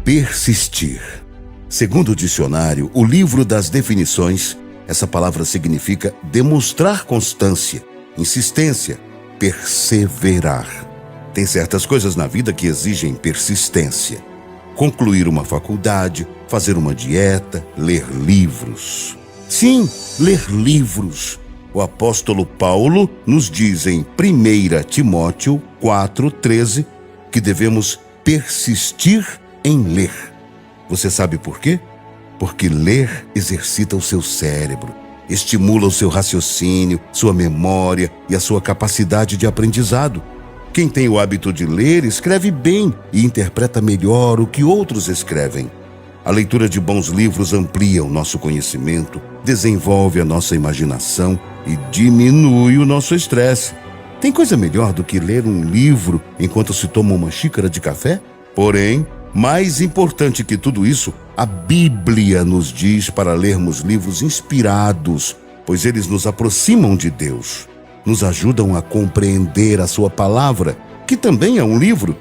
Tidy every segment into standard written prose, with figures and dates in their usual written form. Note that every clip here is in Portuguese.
Persistir. Segundo o dicionário, o livro das definições, essa palavra significa demonstrar constância, insistência, perseverar. Tem certas coisas na vida que exigem persistência. Concluir uma faculdade, fazer uma dieta, ler livros. Sim, ler livros. O apóstolo Paulo nos diz em 1 Timóteo 4,13 que devemos persistir em ler. Você sabe por quê? Porque ler exercita o seu cérebro, estimula o seu raciocínio, sua memória e a sua capacidade de aprendizado. Quem tem o hábito de ler escreve bem e interpreta melhor o que outros escrevem. A leitura de bons livros amplia o nosso conhecimento, desenvolve a nossa imaginação e diminui o nosso estresse. Tem coisa melhor do que ler um livro enquanto se toma uma xícara de café? Porém, mais importante que tudo isso, a Bíblia nos diz para lermos livros inspirados, pois eles nos aproximam de Deus, nos ajudam a compreender a sua palavra, que também é um livro,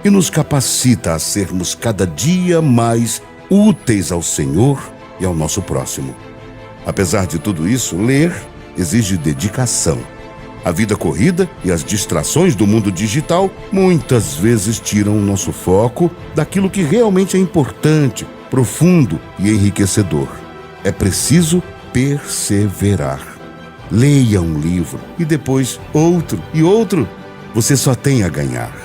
e nos capacita a sermos cada dia mais úteis ao Senhor e ao nosso próximo. Apesar de tudo isso, ler exige dedicação. A vida corrida e as distrações do mundo digital muitas vezes tiram o nosso foco daquilo que realmente é importante, profundo e enriquecedor. É preciso perseverar. Leia um livro e depois outro e outro. Você só tem a ganhar.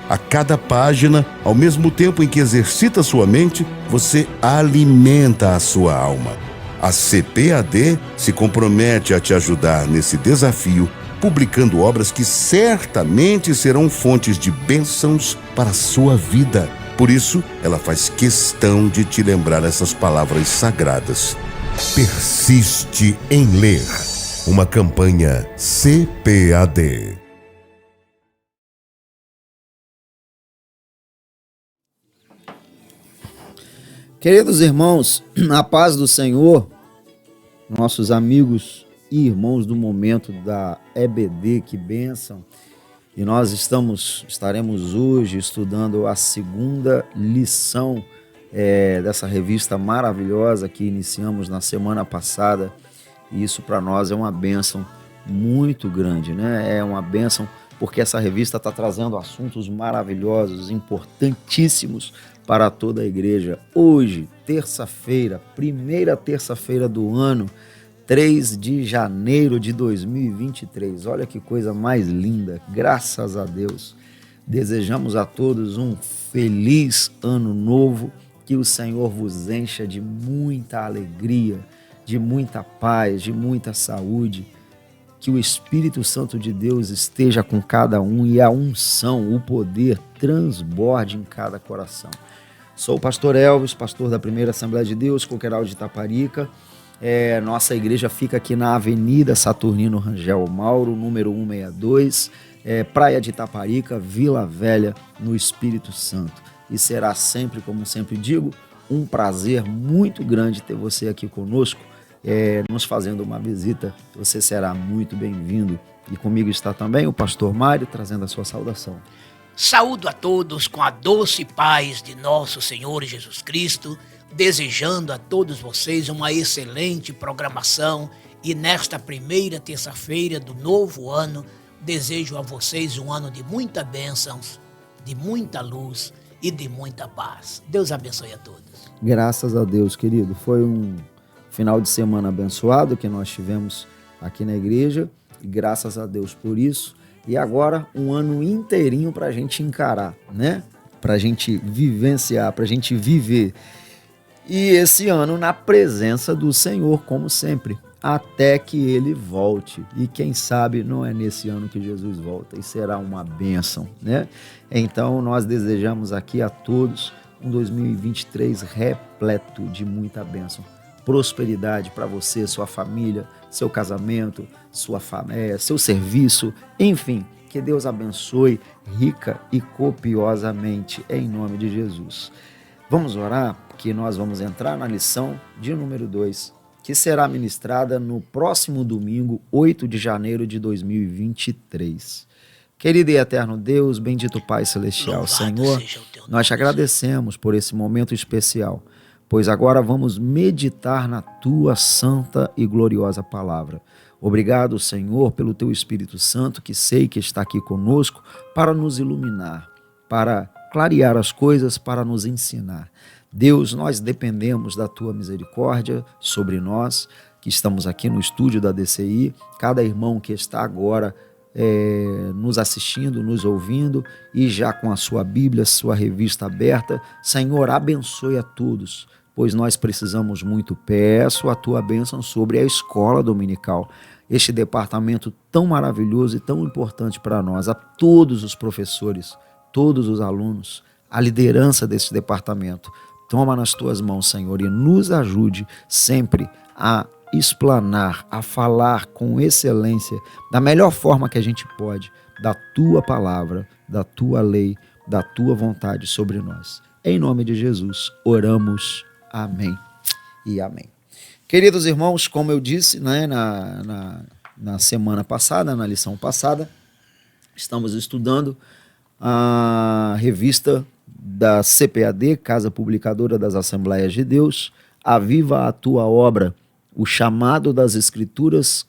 A cada página, ao mesmo tempo em que exercita sua mente, você alimenta a sua alma. A CPAD se compromete a te ajudar nesse desafio, publicando obras que certamente serão fontes de bênçãos para a sua vida. Por isso, ela faz questão de te lembrar essas palavras sagradas. Persiste em ler. Uma campanha CPAD. Queridos irmãos, a paz do Senhor, nossos amigos e irmãos do momento da EBD, que bênção. E nós estaremos hoje estudando a segunda lição dessa revista maravilhosa que iniciamos na semana passada. E isso para nós é uma bênção muito grande, né? É uma bênção porque essa revista está trazendo assuntos maravilhosos, importantíssimos para toda a igreja. Hoje, terça-feira, primeira terça-feira do ano, 3 de janeiro de 2023. Olha que coisa mais linda, graças a Deus. Desejamos a todos um feliz ano novo, que o Senhor vos encha de muita alegria, de muita paz, de muita saúde, que o Espírito Santo de Deus esteja com cada um e a unção, o poder transborde em cada coração. Sou o pastor Elvis, pastor da Primeira Assembleia de Deus, Coqueiral de Itaparica. Nossa igreja fica aqui na Avenida Saturnino Rangel Mauro, número 162, Praia de Itaparica, Vila Velha, no Espírito Santo. E será sempre, como sempre digo, um prazer muito grande ter você aqui conosco, nos fazendo uma visita. Você será muito bem-vindo. E comigo está também o pastor Mário, trazendo a sua saudação. Saúdo a todos com a doce paz de nosso Senhor Jesus Cristo, desejando a todos vocês uma excelente programação e nesta primeira terça-feira do novo ano, desejo a vocês um ano de muita bênçãos, de muita luz e de muita paz. Deus abençoe a todos. Graças a Deus, querido. Foi um final de semana abençoado que nós tivemos aqui na igreja e graças a Deus por isso. E agora um ano inteirinho para a gente encarar, né? Para a gente vivenciar, para a gente viver. E esse ano na presença do Senhor, como sempre, até que Ele volte. E quem sabe não é nesse ano que Jesus volta e será uma bênção, né? Então nós desejamos aqui a todos um 2023 repleto de muita bênção. Prosperidade para você, sua família, seu casamento, seu serviço, enfim, que Deus abençoe rica e copiosamente, em nome de Jesus. Vamos orar, porque nós vamos entrar na lição de número 2, que será ministrada no próximo domingo, 8 de janeiro de 2023. Querido e eterno Deus, bendito Pai Celestial, Louvado Senhor, seja o teu nome, nós te Senhor. agradecemos por esse momento especial, pois agora vamos meditar na tua santa e gloriosa palavra. Obrigado, Senhor, pelo teu Espírito Santo, que sei que está aqui conosco para nos iluminar, para clarear as coisas, para nos ensinar. Deus, nós dependemos da tua misericórdia sobre nós, que estamos aqui no estúdio da DCI, cada irmão que está agora nos assistindo, nos ouvindo e já com a sua Bíblia, sua revista aberta. Senhor, abençoe a todos, pois nós precisamos muito. Peço a tua bênção sobre a escola dominical, este departamento tão maravilhoso e tão importante para nós, a todos os professores, todos os alunos, a liderança desse departamento. Toma nas tuas mãos, Senhor, e nos ajude sempre a explanar, a falar com excelência, da melhor forma que a gente pode, da tua palavra, da tua lei, da tua vontade sobre nós. Em nome de Jesus, oramos. Amém e amém. Queridos irmãos, como eu disse, né, na semana passada, na lição passada, estamos estudando a revista da CPAD, Casa Publicadora das Assembleias de Deus, Aviva a Tua Obra, o chamado das Escrituras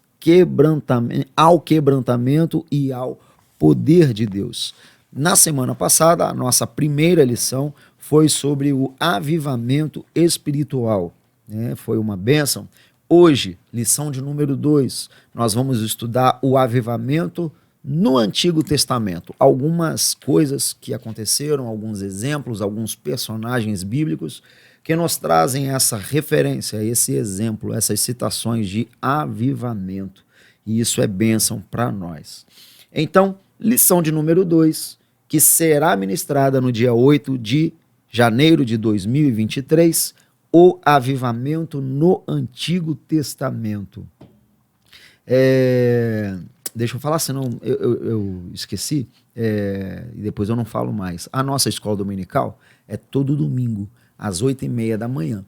ao quebrantamento e ao poder de Deus. Na semana passada, a nossa primeira lição foi sobre o avivamento espiritual, né? Foi uma bênção. Hoje, lição de número 2, nós vamos estudar o avivamento no Antigo Testamento. Algumas coisas que aconteceram, alguns exemplos, alguns personagens bíblicos que nos trazem essa referência, esse exemplo, essas citações de avivamento. E isso é bênção para nós. Então, lição de número 2, que será ministrada no dia 8 de janeiro de 2023, o avivamento no Antigo Testamento. Deixa eu falar, senão eu esqueci, e depois eu não falo mais. A nossa escola dominical é todo domingo, às 8h30 da manhã,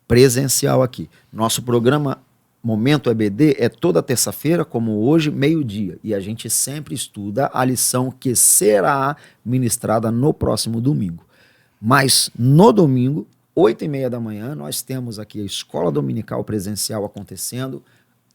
presencial aqui. Nosso programa Momento EBD é toda terça-feira, como hoje, meio-dia. E a gente sempre estuda a lição que será ministrada no próximo domingo. Mas no domingo, 8h30 da manhã, nós temos aqui a escola dominical presencial acontecendo,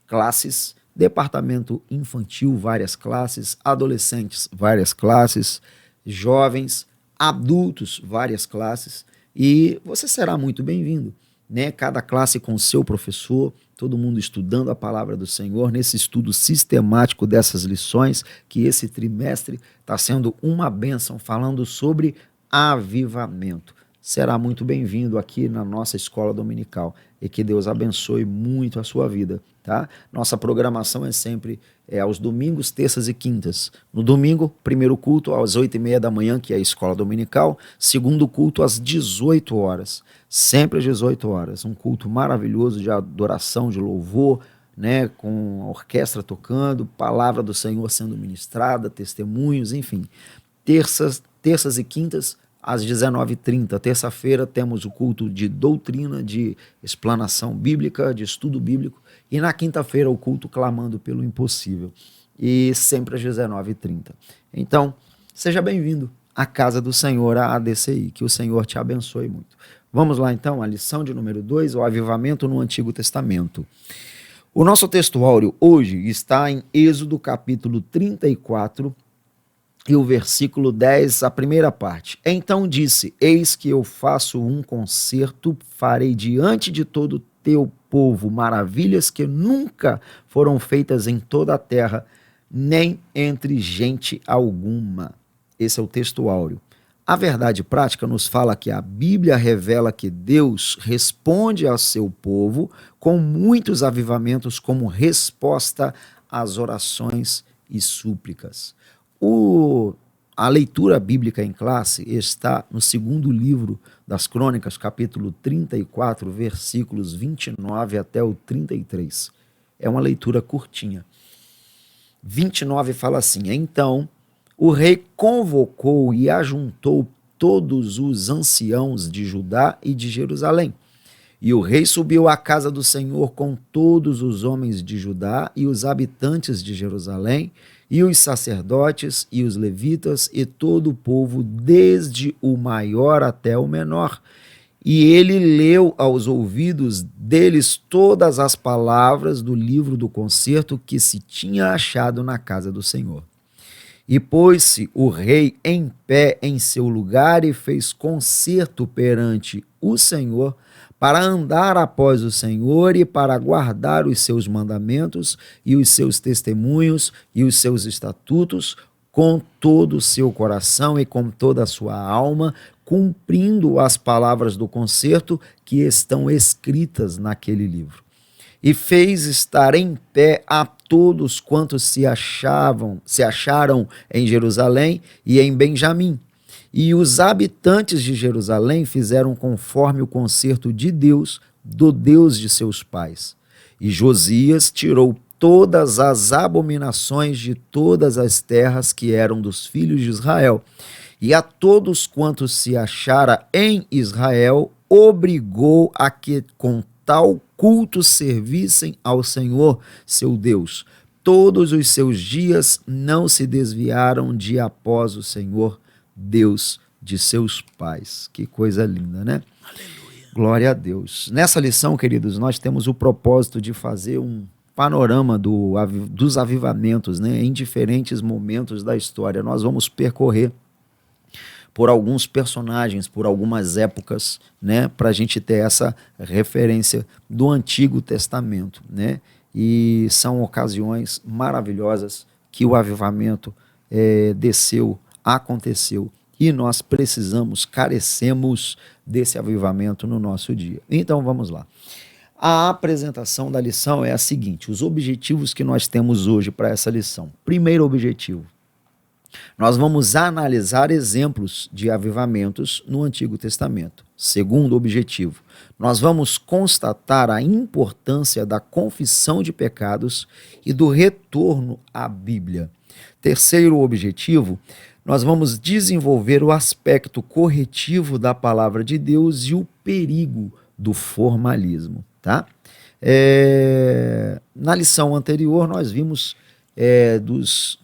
classes, departamento infantil, várias classes, adolescentes, várias classes, jovens, adultos, várias classes. E você será muito bem-vindo, né? Cada classe com seu professor, todo mundo estudando a palavra do Senhor, nesse estudo sistemático dessas lições, que esse trimestre está sendo uma bênção, falando sobre avivamento. Será muito bem-vindo aqui na nossa escola dominical e que Deus abençoe muito a sua vida, tá? Nossa programação é sempre aos domingos, terças e quintas. No domingo, primeiro culto às 8h30 da manhã, que é a escola dominical. Segundo culto às 18 horas, sempre às 18 horas. Um culto maravilhoso de adoração, de louvor, né? Com a orquestra tocando, palavra do Senhor sendo ministrada, testemunhos, enfim. Terças e quintas, às 19h30, terça-feira, temos o culto de doutrina, de explanação bíblica, de estudo bíblico, e na quinta-feira o culto clamando pelo impossível, e sempre às 19h30. Então, seja bem-vindo à casa do Senhor, à ADCI, que o Senhor te abençoe muito. Vamos lá então, a lição de número 2, o avivamento no Antigo Testamento. O nosso texto áureo hoje está em Êxodo capítulo 34, e o versículo 10, a primeira parte. Então disse: eis que eu faço um concerto, farei diante de todo o teu povo maravilhas que nunca foram feitas em toda a terra, nem entre gente alguma. Esse é o texto áureo. A verdade prática nos fala que a Bíblia revela que Deus responde ao seu povo com muitos avivamentos como resposta às orações e súplicas. A leitura bíblica em classe está no segundo livro das Crônicas, capítulo 34, versículos 29 até o 33. É uma leitura curtinha. 29 fala assim: então o rei convocou e ajuntou todos os anciãos de Judá e de Jerusalém, E o rei subiu à casa do Senhor com todos os homens de Judá e os habitantes de Jerusalém, e os sacerdotes e os levitas e todo o povo, desde o maior até o menor. E ele leu aos ouvidos deles todas as palavras do livro do concerto que se tinha achado na casa do Senhor. E pôs-se o rei em pé em seu lugar e fez concerto perante o Senhor, para andar após o Senhor e para guardar os seus mandamentos e os seus testemunhos e os seus estatutos com todo o seu coração e com toda a sua alma, cumprindo as palavras do concerto que estão escritas naquele livro. E fez estar em pé a todos quantos se acharam em Jerusalém e em Benjamim. E os habitantes de Jerusalém fizeram conforme o concerto de Deus, do Deus de seus pais. E Josias tirou todas as abominações de todas as terras que eram dos filhos de Israel. E a todos quantos se achara em Israel, obrigou a que com tal culto servissem ao Senhor, seu Deus. Todos os seus dias não se desviaram de após o Senhor, Deus de seus pais. Que coisa linda, né? Aleluia. Glória a Deus. Nessa lição, queridos, nós temos o propósito de fazer um panorama dos avivamentos, né? Em diferentes momentos da história. Nós vamos percorrer por alguns personagens, por algumas épocas, né? Para a gente ter essa referência do Antigo Testamento, né? E são ocasiões maravilhosas que o avivamento desceu, aconteceu, e nós precisamos, carecemos desse avivamento no nosso dia. Então vamos lá. A apresentação da lição é a seguinte: os objetivos que nós temos hoje para essa lição. Primeiro objetivo, nós vamos analisar exemplos de avivamentos no Antigo Testamento. Segundo objetivo, nós vamos constatar a importância da confissão de pecados e do retorno à Bíblia. Terceiro objetivo, nós vamos desenvolver o aspecto corretivo da palavra de Deus e o perigo do formalismo, tá? Na lição anterior nós vimos dos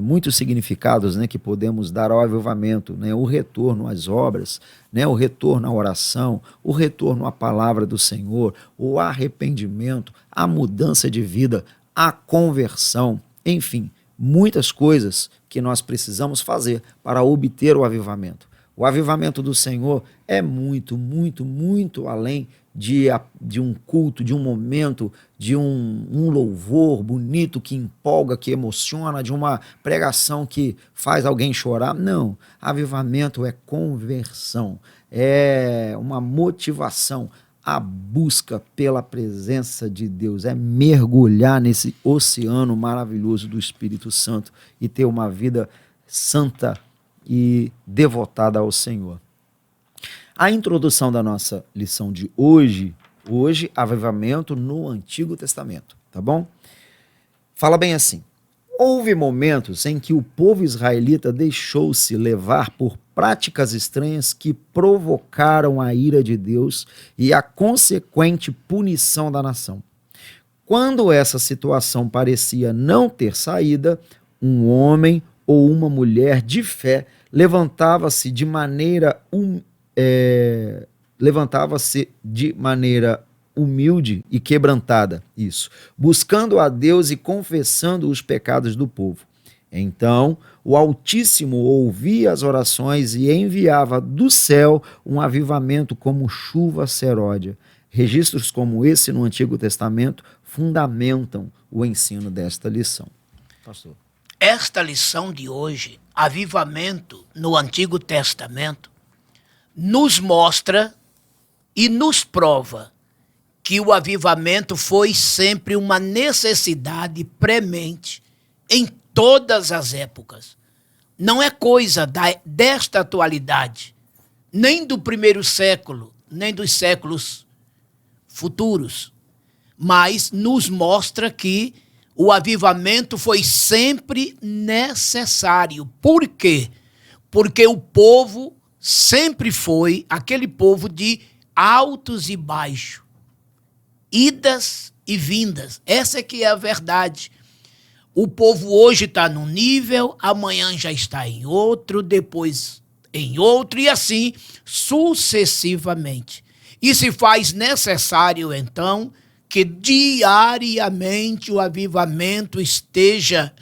muitos significados, né, que podemos dar ao avivamento, né? O retorno às obras, né? O retorno à oração, o retorno à palavra do Senhor, o arrependimento, a mudança de vida, a conversão, enfim, muitas coisas que nós precisamos fazer para obter o avivamento. O avivamento do Senhor é muito, muito, muito além de um culto, de um momento, de um louvor bonito que empolga, que emociona, de uma pregação que faz alguém chorar. Não, avivamento é conversão, é uma motivação, a busca pela presença de Deus, é mergulhar nesse oceano maravilhoso do Espírito Santo e ter uma vida santa e devotada ao Senhor. A introdução da nossa lição de hoje, avivamento no Antigo Testamento, tá bom? Fala bem assim: houve momentos em que o povo israelita deixou-se levar por práticas estranhas que provocaram a ira de Deus e a consequente punição da nação. Quando essa situação parecia não ter saída, um homem ou uma mulher de fé levantava-se de maneira humilde e quebrantada, buscando a Deus e confessando os pecados do povo. Então, o Altíssimo ouvia as orações e enviava do céu um avivamento como chuva seródia. Registros como esse no Antigo Testamento fundamentam o ensino desta lição. Pastor. Esta lição de hoje, avivamento no Antigo Testamento, nos mostra e nos prova que o avivamento foi sempre uma necessidade premente em todas as épocas. Não é coisa desta atualidade, nem do primeiro século, nem dos séculos futuros, mas nos mostra que o avivamento foi sempre necessário. Por quê? Porque o povo sempre foi aquele povo de altos e baixos, idas e vindas. Essa é que é a verdade. O povo hoje está num nível, amanhã já está em outro, depois em outro, e assim sucessivamente. E se faz necessário, então, que diariamente o avivamento esteja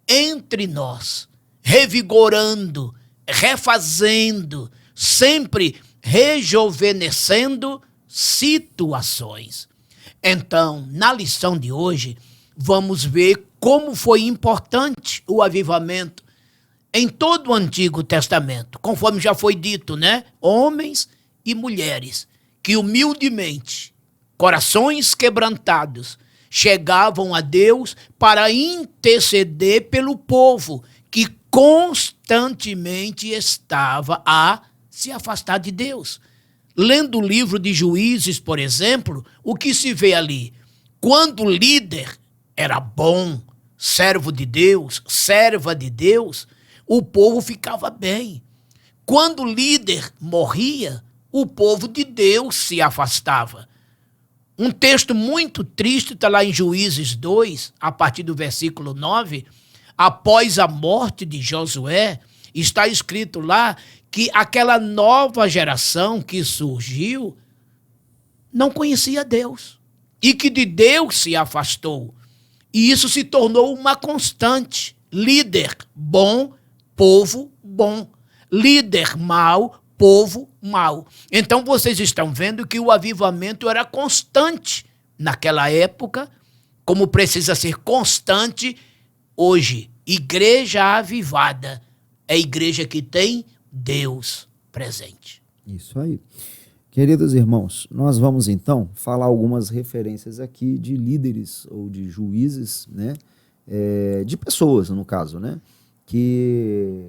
entre nós, revigorando, refazendo, sempre rejuvenescendo situações. Então, na lição de hoje, vamos ver como foi importante o avivamento em todo o Antigo Testamento, conforme já foi dito, né? Homens e mulheres que humildemente, corações quebrantados, chegavam a Deus para interceder pelo povo que constantemente estava a se afastar de Deus. Lendo o livro de Juízes, por exemplo, o que se vê ali? Quando o líder era bom, servo de Deus, serva de Deus, o povo ficava bem. Quando o líder morria, o povo de Deus se afastava. Um texto muito triste está lá em Juízes 2, a partir do versículo 9. Após a morte de Josué, está escrito lá que aquela nova geração que surgiu não conhecia Deus e que de Deus se afastou. E isso se tornou uma constante. Líder bom, povo bom. Líder mau, povo mau. Então vocês estão vendo que o avivamento era constante naquela época, como precisa ser constante hoje. Igreja avivada é igreja que tem Deus presente. Isso aí. Queridos irmãos, nós vamos então falar algumas referências aqui de líderes ou de juízes, né? De pessoas, no caso, né? Que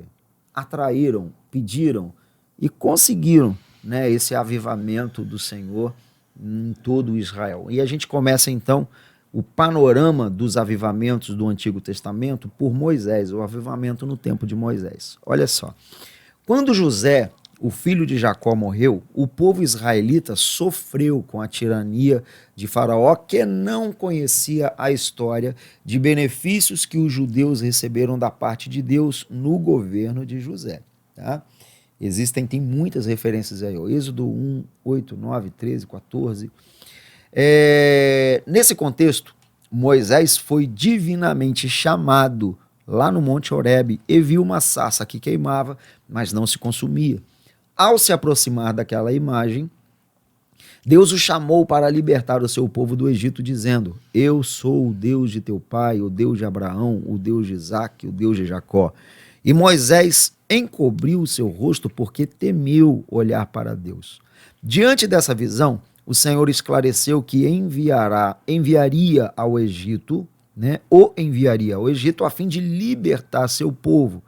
atraíram, pediram e conseguiram, né, esse avivamento do Senhor em todo Israel. E a gente começa então o panorama dos avivamentos do Antigo Testamento por Moisés, o avivamento no tempo de Moisés. Olha só, quando José, o filho de Jacó, morreu, o povo israelita sofreu com a tirania de Faraó, que não conhecia a história de benefícios que os judeus receberam da parte de Deus no governo de José. Tá? Tem muitas referências aí, ó. Êxodo 1, 8, 9, 13, 14. Nesse contexto, Moisés foi divinamente chamado lá no Monte Horebe e viu uma sarça que queimava, mas não se consumia. Ao se aproximar daquela imagem, Deus o chamou para libertar o seu povo do Egito, dizendo: eu sou o Deus de teu pai, o Deus de Abraão, o Deus de Isaque, o Deus de Jacó. E Moisés encobriu o seu rosto porque temeu olhar para Deus. Diante dessa visão, o Senhor esclareceu que enviaria ao Egito, né, enviaria ao Egito a fim de libertar seu povo.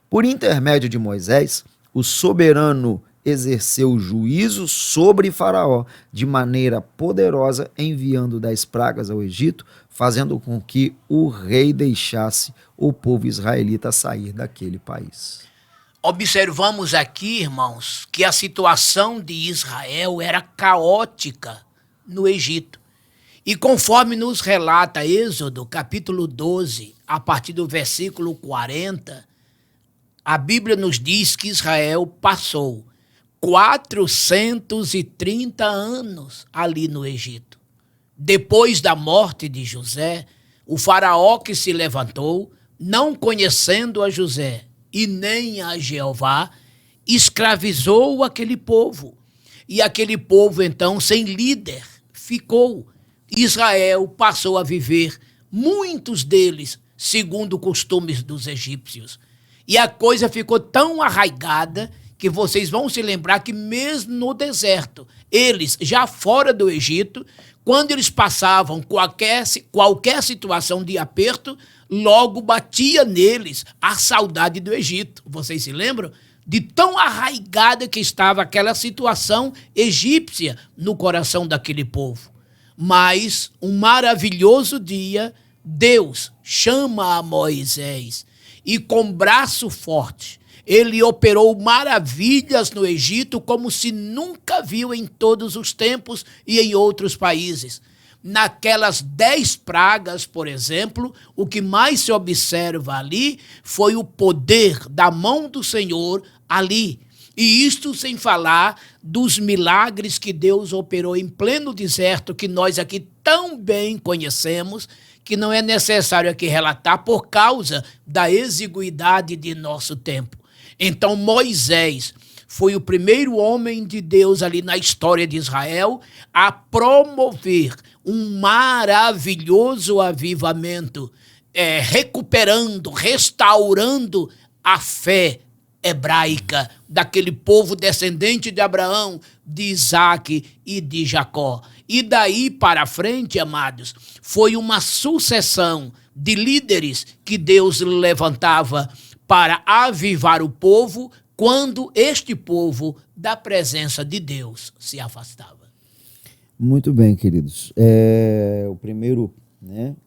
Por intermédio de Moisés, o soberano exerceu juízo sobre Faraó de maneira poderosa, enviando 10 pragas ao Egito, fazendo com que o rei deixasse o povo israelita sair daquele país. Observamos aqui, irmãos, que a situação de Israel era caótica no Egito. E conforme nos relata Êxodo, capítulo 12, a partir do versículo 40, a Bíblia nos diz que Israel passou 430 anos ali no Egito. Depois da morte de José, o faraó que se levantou, não conhecendo a José e nem a Jeová, escravizou aquele povo. E aquele povo, então, sem líder, ficou. Israel passou a viver, muitos deles, segundo costumes dos egípcios. E a coisa ficou tão arraigada que vocês vão se lembrar que mesmo no deserto, eles, já fora do Egito, quando eles passavam qualquer situação de aperto, logo batia neles a saudade do Egito. Vocês se lembram? De tão arraigada que estava aquela situação egípcia no coração daquele povo. Mas, um maravilhoso dia, Deus chama a Moisés e com braço forte Ele operou maravilhas no Egito como se nunca viu em todos os tempos e em outros países. Naquelas 10 pragas, por exemplo, o que mais se observa ali foi o poder da mão do Senhor ali. E isto sem falar dos milagres que Deus operou em pleno deserto, que nós aqui tão bem conhecemos, que não é necessário aqui relatar por causa da exiguidade de nosso tempo. Então Moisés foi o primeiro homem de Deus ali na história de Israel a promover um maravilhoso avivamento, recuperando, restaurando a fé hebraica daquele povo descendente de Abraão, de Isaque e de Jacó. E daí para frente, amados, foi uma sucessão de líderes que Deus levantava para avivar o povo quando este povo da presença de Deus se afastava. Muito bem, queridos. O primeiro,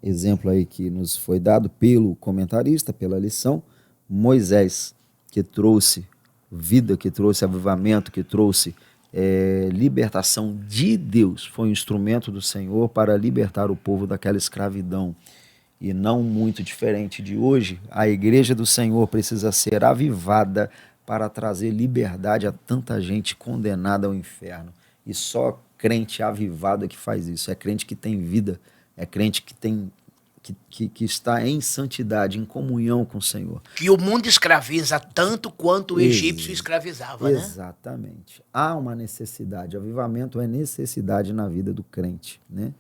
exemplo aí que nos foi dado pelo comentarista, pela lição, Moisés, que trouxe vida, que trouxe avivamento, que trouxe libertação de Deus, foi um instrumento do Senhor para libertar o povo daquela escravidão. E não muito diferente de hoje, a igreja do Senhor precisa ser avivada para trazer liberdade a tanta gente condenada ao inferno. E só crente avivado é que faz isso, é crente que tem vida, é crente que está em santidade, em comunhão com o Senhor. Que o mundo escraviza tanto quanto o egípcio escravizava, né? Exatamente. Há uma necessidade, avivamento é necessidade na vida do crente, né?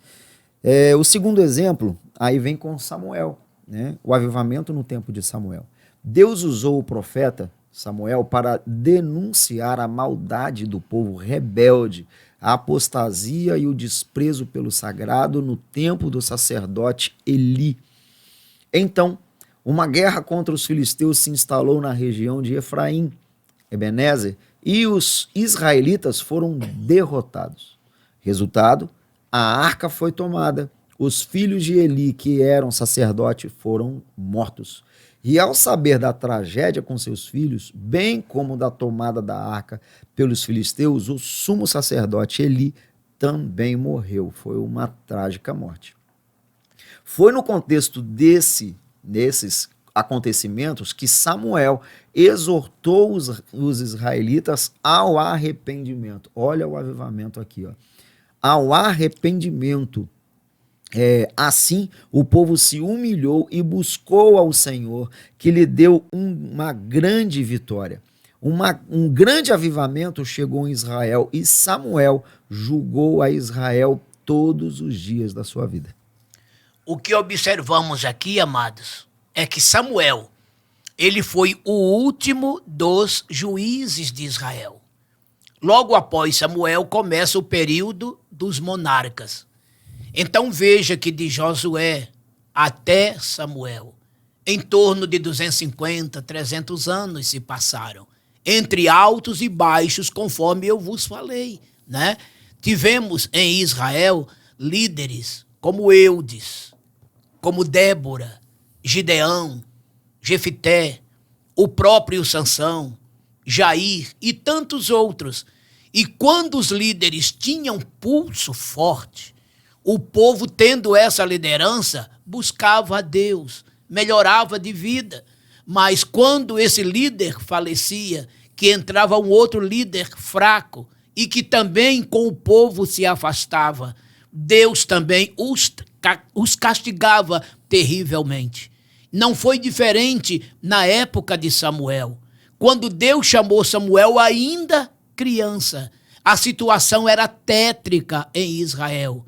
O segundo exemplo, aí vem com Samuel, né? O avivamento no tempo de Samuel. Deus usou o profeta Samuel para denunciar a maldade do povo rebelde, a apostasia e o desprezo pelo sagrado no tempo do sacerdote Eli. Então, uma guerra contra os filisteus se instalou na região de Efraim, Ebenezer, e os israelitas foram derrotados. Resultado, a arca foi tomada, os filhos de Eli, que eram sacerdotes, foram mortos. E ao saber da tragédia com seus filhos, bem como da tomada da arca pelos filisteus, o sumo sacerdote Eli também morreu. Foi uma trágica morte. Foi no contexto desses acontecimentos que Samuel exortou os israelitas ao arrependimento. Olha o avivamento aqui, ó. Ao arrependimento. Assim, o povo se humilhou e buscou ao Senhor, que lhe deu uma grande vitória. Um grande avivamento chegou em Israel e Samuel julgou a Israel todos os dias da sua vida. O que observamos aqui, amados, é que Samuel, ele foi o último dos juízes de Israel. Logo após Samuel começa o período dos monarcas. Então veja que de Josué até Samuel, em torno de 250, 300 anos se passaram, entre altos e baixos, conforme eu vos falei, né? Tivemos em Israel líderes como Eudes, como Débora, Gideão, Jefité, o próprio Sansão, Jair e tantos outros. E quando os líderes tinham pulso forte, o povo, tendo essa liderança, buscava a Deus, melhorava de vida. Mas quando esse líder falecia, que entrava um outro líder fraco e que também com o povo se afastava, Deus também os castigava terrivelmente. Não foi diferente na época de Samuel. Quando Deus chamou Samuel ainda criança, a situação era tétrica em Israel.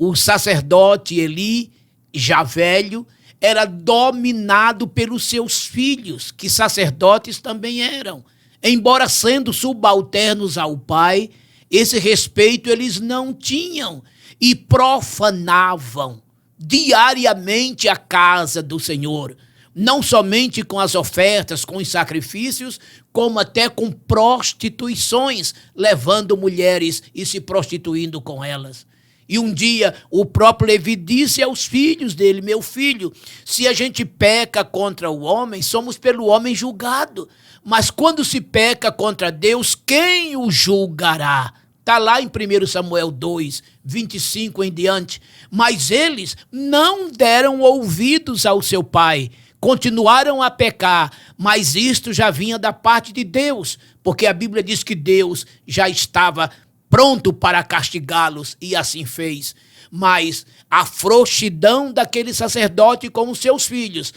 O sacerdote Eli, já velho, era dominado pelos seus filhos, que sacerdotes também eram. Embora sendo subalternos ao pai, esse respeito eles não tinham e profanavam diariamente a casa do Senhor, não somente com as ofertas, com os sacrifícios, como até com prostituições, levando mulheres e se prostituindo com elas. E um dia o próprio Levi disse aos filhos dele: meu filho, se a gente peca contra o homem, somos pelo homem julgado. Mas quando se peca contra Deus, quem o julgará? Está lá em 1 Samuel 2, 25 em diante. Mas eles não deram ouvidos ao seu pai, continuaram a pecar, mas isto já vinha da parte de Deus, porque a Bíblia diz que Deus já estava pronto para castigá-los, e assim fez. Mas a frouxidão daquele sacerdote com os seus filhos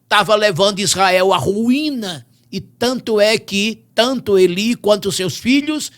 estava levando Israel à ruína, e tanto é que tanto Eli quanto seus filhos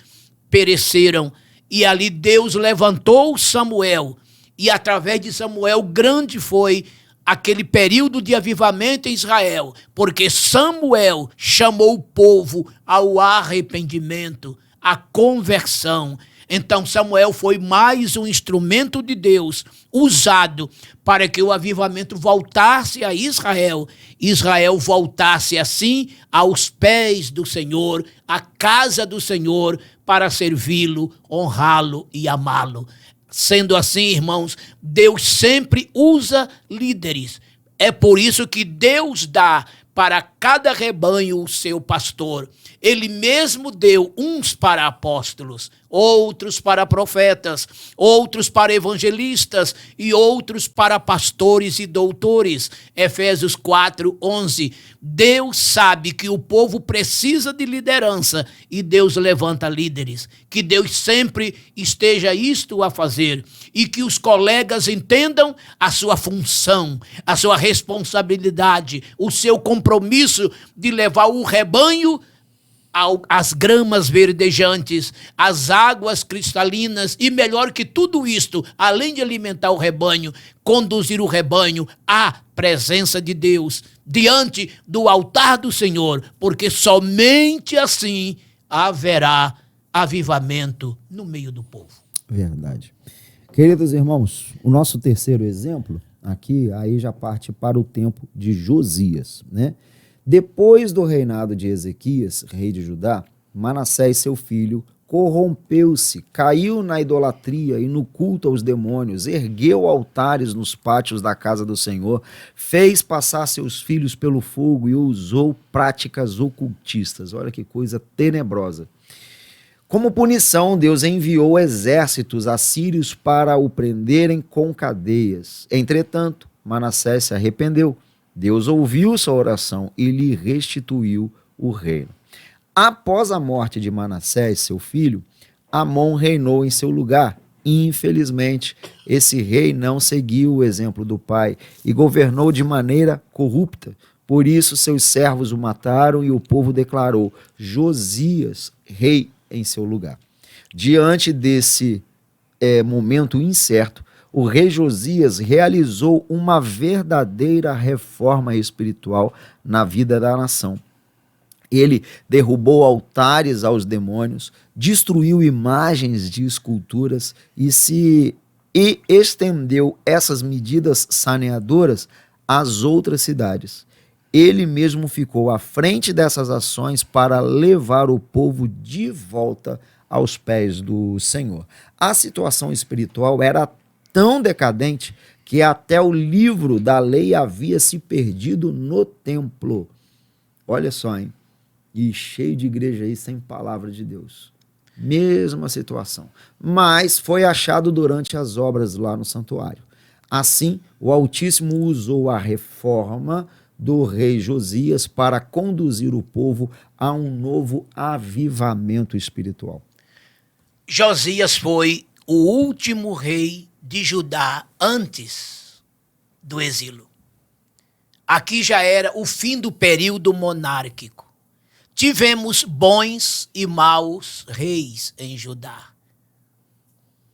pereceram. E ali Deus levantou Samuel, e através de Samuel grande foi aquele período de avivamento em Israel, porque Samuel chamou o povo ao arrependimento, à conversão. Então Samuel foi mais um instrumento de Deus, usado para que o avivamento voltasse a Israel. Israel voltasse assim aos pés do Senhor, à casa do Senhor, para servi-lo, honrá-lo e amá-lo. Sendo assim, irmãos, Deus sempre usa líderes. É por isso que Deus dá para cada rebanho o seu pastor. Ele mesmo deu uns para apóstolos, outros para profetas, outros para evangelistas e outros para pastores e doutores. Efésios 4, 11. Deus sabe que o povo precisa de liderança e Deus levanta líderes. Que Deus sempre esteja isto a fazer e que os colegas entendam a sua função, a sua responsabilidade, o seu compromisso de levar o rebanho as gramas verdejantes, as águas cristalinas e, melhor que tudo isto, além de alimentar o rebanho, conduzir o rebanho à presença de Deus, diante do altar do Senhor, porque somente assim haverá avivamento no meio do povo. Verdade. Queridos irmãos, o nosso terceiro exemplo aqui, aí já parte para o tempo de Josias, né? Depois do reinado de Ezequias, rei de Judá, Manassés, seu filho, corrompeu-se, caiu na idolatria e no culto aos demônios, ergueu altares nos pátios da casa do Senhor, fez passar seus filhos pelo fogo e usou práticas ocultistas. Olha que coisa tenebrosa. Como punição, Deus enviou exércitos assírios para o prenderem com cadeias. Entretanto, Manassés se arrependeu. Deus ouviu sua oração e lhe restituiu o reino. Após a morte de Manassés, seu filho, Amon reinou em seu lugar. Infelizmente, esse rei não seguiu o exemplo do pai e governou de maneira corrupta. Por isso, seus servos o mataram e o povo declarou Josias rei em seu lugar. Diante desse momento incerto, o rei Josias realizou uma verdadeira reforma espiritual na vida da nação. Ele derrubou altares aos demônios, destruiu imagens de esculturas e estendeu essas medidas saneadoras às outras cidades. Ele mesmo ficou à frente dessas ações para levar o povo de volta aos pés do Senhor. A situação espiritual era tão decadente que até o livro da lei havia se perdido no templo. Olha só, hein? E cheio de igreja aí sem palavra de Deus. Mesma situação. Mas foi achado durante as obras lá no santuário. Assim, o Altíssimo usou a reforma do rei Josias para conduzir o povo a um novo avivamento espiritual. Josias foi o último rei de Judá antes do exílio. Aqui já era o fim do período monárquico. Tivemos bons e maus reis em Judá.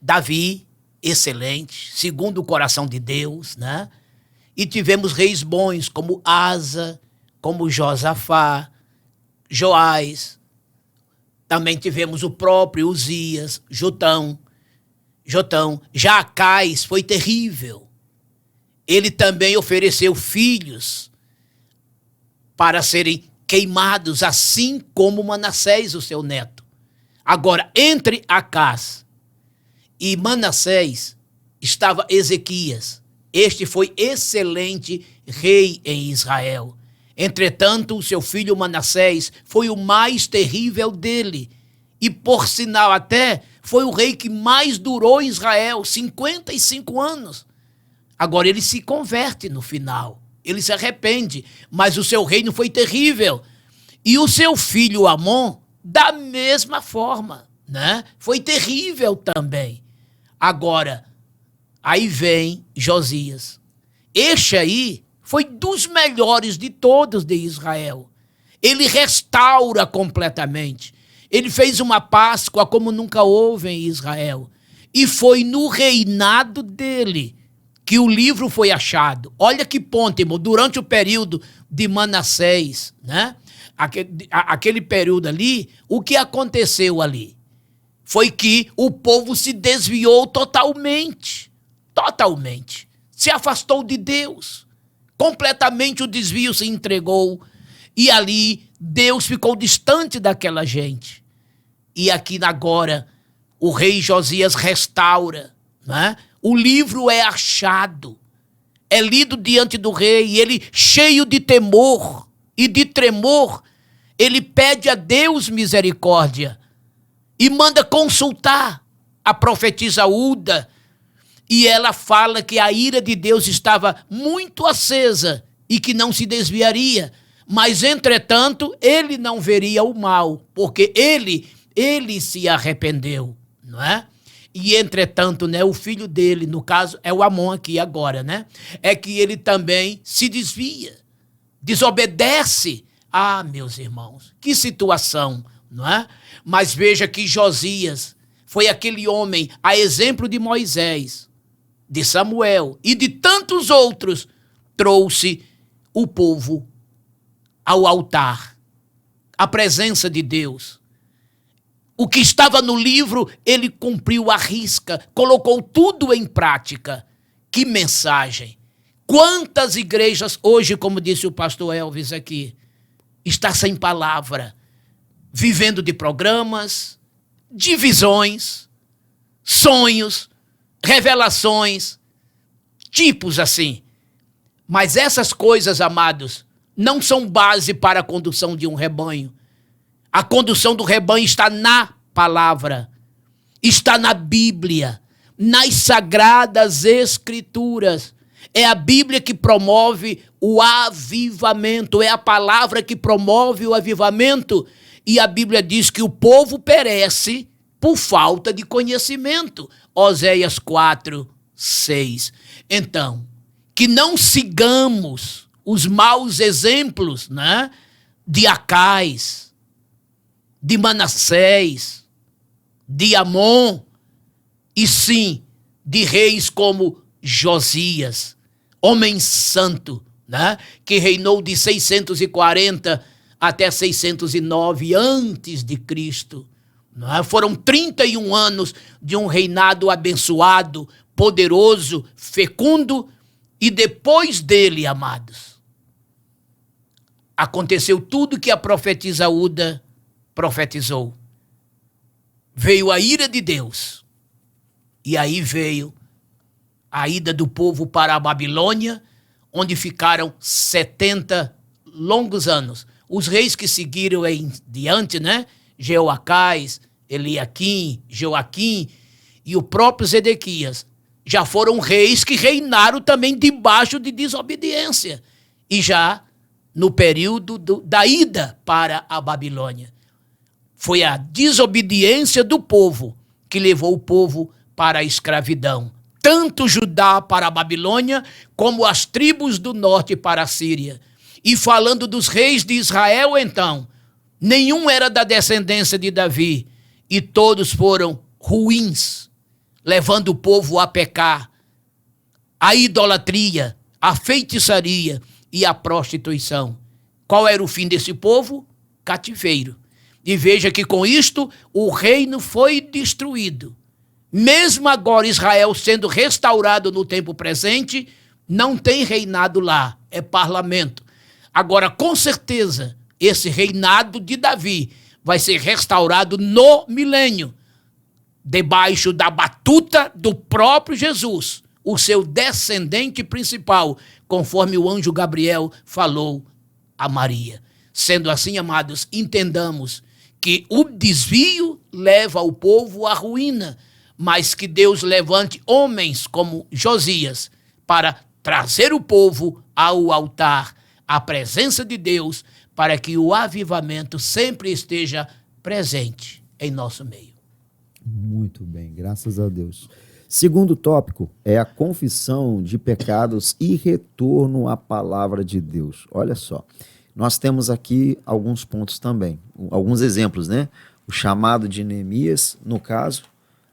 Davi, excelente, segundo o coração de Deus, né? E tivemos reis bons como Asa, como Josafá, Joás. Também tivemos o próprio Uzias, Jotão. Jacás foi terrível. Ele também ofereceu filhos para serem queimados, assim como Manassés, o seu neto. Agora, entre Acás e Manassés, estava Ezequias. Este foi excelente rei em Israel. Entretanto, o seu filho Manassés foi o mais terrível dele. E, por sinal, até foi o rei que mais durou em Israel, 55 anos. Agora ele se converte no final. Ele se arrepende, mas o seu reino foi terrível. E o seu filho Amon, da mesma forma, né? Foi terrível também. Agora, aí vem Josias. Este aí foi dos melhores de todos de Israel. Ele restaura completamente. Ele fez uma Páscoa como nunca houve em Israel. E foi no reinado dele que o livro foi achado. Olha que ponto, irmão, durante o período de Manassés, né? Aquele período ali, o que aconteceu ali? Foi que o povo se desviou totalmente. Totalmente. Se afastou de Deus. Completamente o desvio se entregou. E ali Deus ficou distante daquela gente. E aqui agora o rei Josias restaura, né? O livro é achado, é lido diante do rei, e ele, cheio de temor e de tremor, ele pede a Deus misericórdia e manda consultar a profetisa Uda, e ela fala que a ira de Deus estava muito acesa e que não se desviaria, mas, entretanto, ele não veria o mal, porque ele se arrependeu, não é? E, entretanto, né, o filho dele, no caso, é o Amon aqui agora, né? É que ele também se desvia, desobedece. Ah, meus irmãos, que situação, não é? Mas veja que Josias foi aquele homem, a exemplo de Moisés, de Samuel e de tantos outros, trouxe o povo ao altar, à presença de Deus. O que estava no livro, ele cumpriu à risca, colocou tudo em prática. Que mensagem! Quantas igrejas hoje, como disse o pastor Elvis aqui, está sem palavra, vivendo de programas, de visões, sonhos, revelações, tipos assim. Mas essas coisas, amados, não são base para a condução de um rebanho. A condução do rebanho está na palavra, está na Bíblia, nas sagradas escrituras. É a Bíblia que promove o avivamento, é a palavra que promove o avivamento. E a Bíblia diz que o povo perece por falta de conhecimento. Oséias 4:6. Então, que não sigamos os maus exemplos, né, de Acais, de Manassés, de Amon, e sim de reis como Josias, homem santo, né, que reinou de 640 até 609 antes de Cristo. Né? Foram 31 anos de um reinado abençoado, poderoso, fecundo, e depois dele, amados, aconteceu tudo que a profetisa Uda profetizou. Veio a ira de Deus, e aí veio a ida do povo para a Babilônia, onde ficaram 70 longos anos. Os reis que seguiram em diante, né? Jeoacás, Eliaquim, Joaquim e o próprio Zedequias, já foram reis que reinaram também debaixo de desobediência, e já no período da ida para a Babilônia. Foi a desobediência do povo que levou o povo para a escravidão. Tanto Judá para a Babilônia, como as tribos do norte para a Síria. E falando dos reis de Israel, então, nenhum era da descendência de Davi, e todos foram ruins, levando o povo a pecar, a idolatria, a feitiçaria e a prostituição. Qual era o fim desse povo? Cativeiro. E veja que com isto o reino foi destruído. Mesmo agora Israel sendo restaurado no tempo presente, não tem reinado lá, é parlamento. Agora, com certeza, esse reinado de Davi vai ser restaurado no milênio, debaixo da batuta do próprio Jesus, o seu descendente principal, conforme o anjo Gabriel falou a Maria. Sendo assim, amados, entendamos que o desvio leva o povo à ruína, mas que Deus levante homens como Josias para trazer o povo ao altar, à presença de Deus, para que o avivamento sempre esteja presente em nosso meio. Muito bem, graças a Deus. Segundo tópico é a confissão de pecados e retorno à palavra de Deus. Olha só, nós temos aqui alguns pontos também, alguns exemplos, né? O chamado de Neemias, no caso,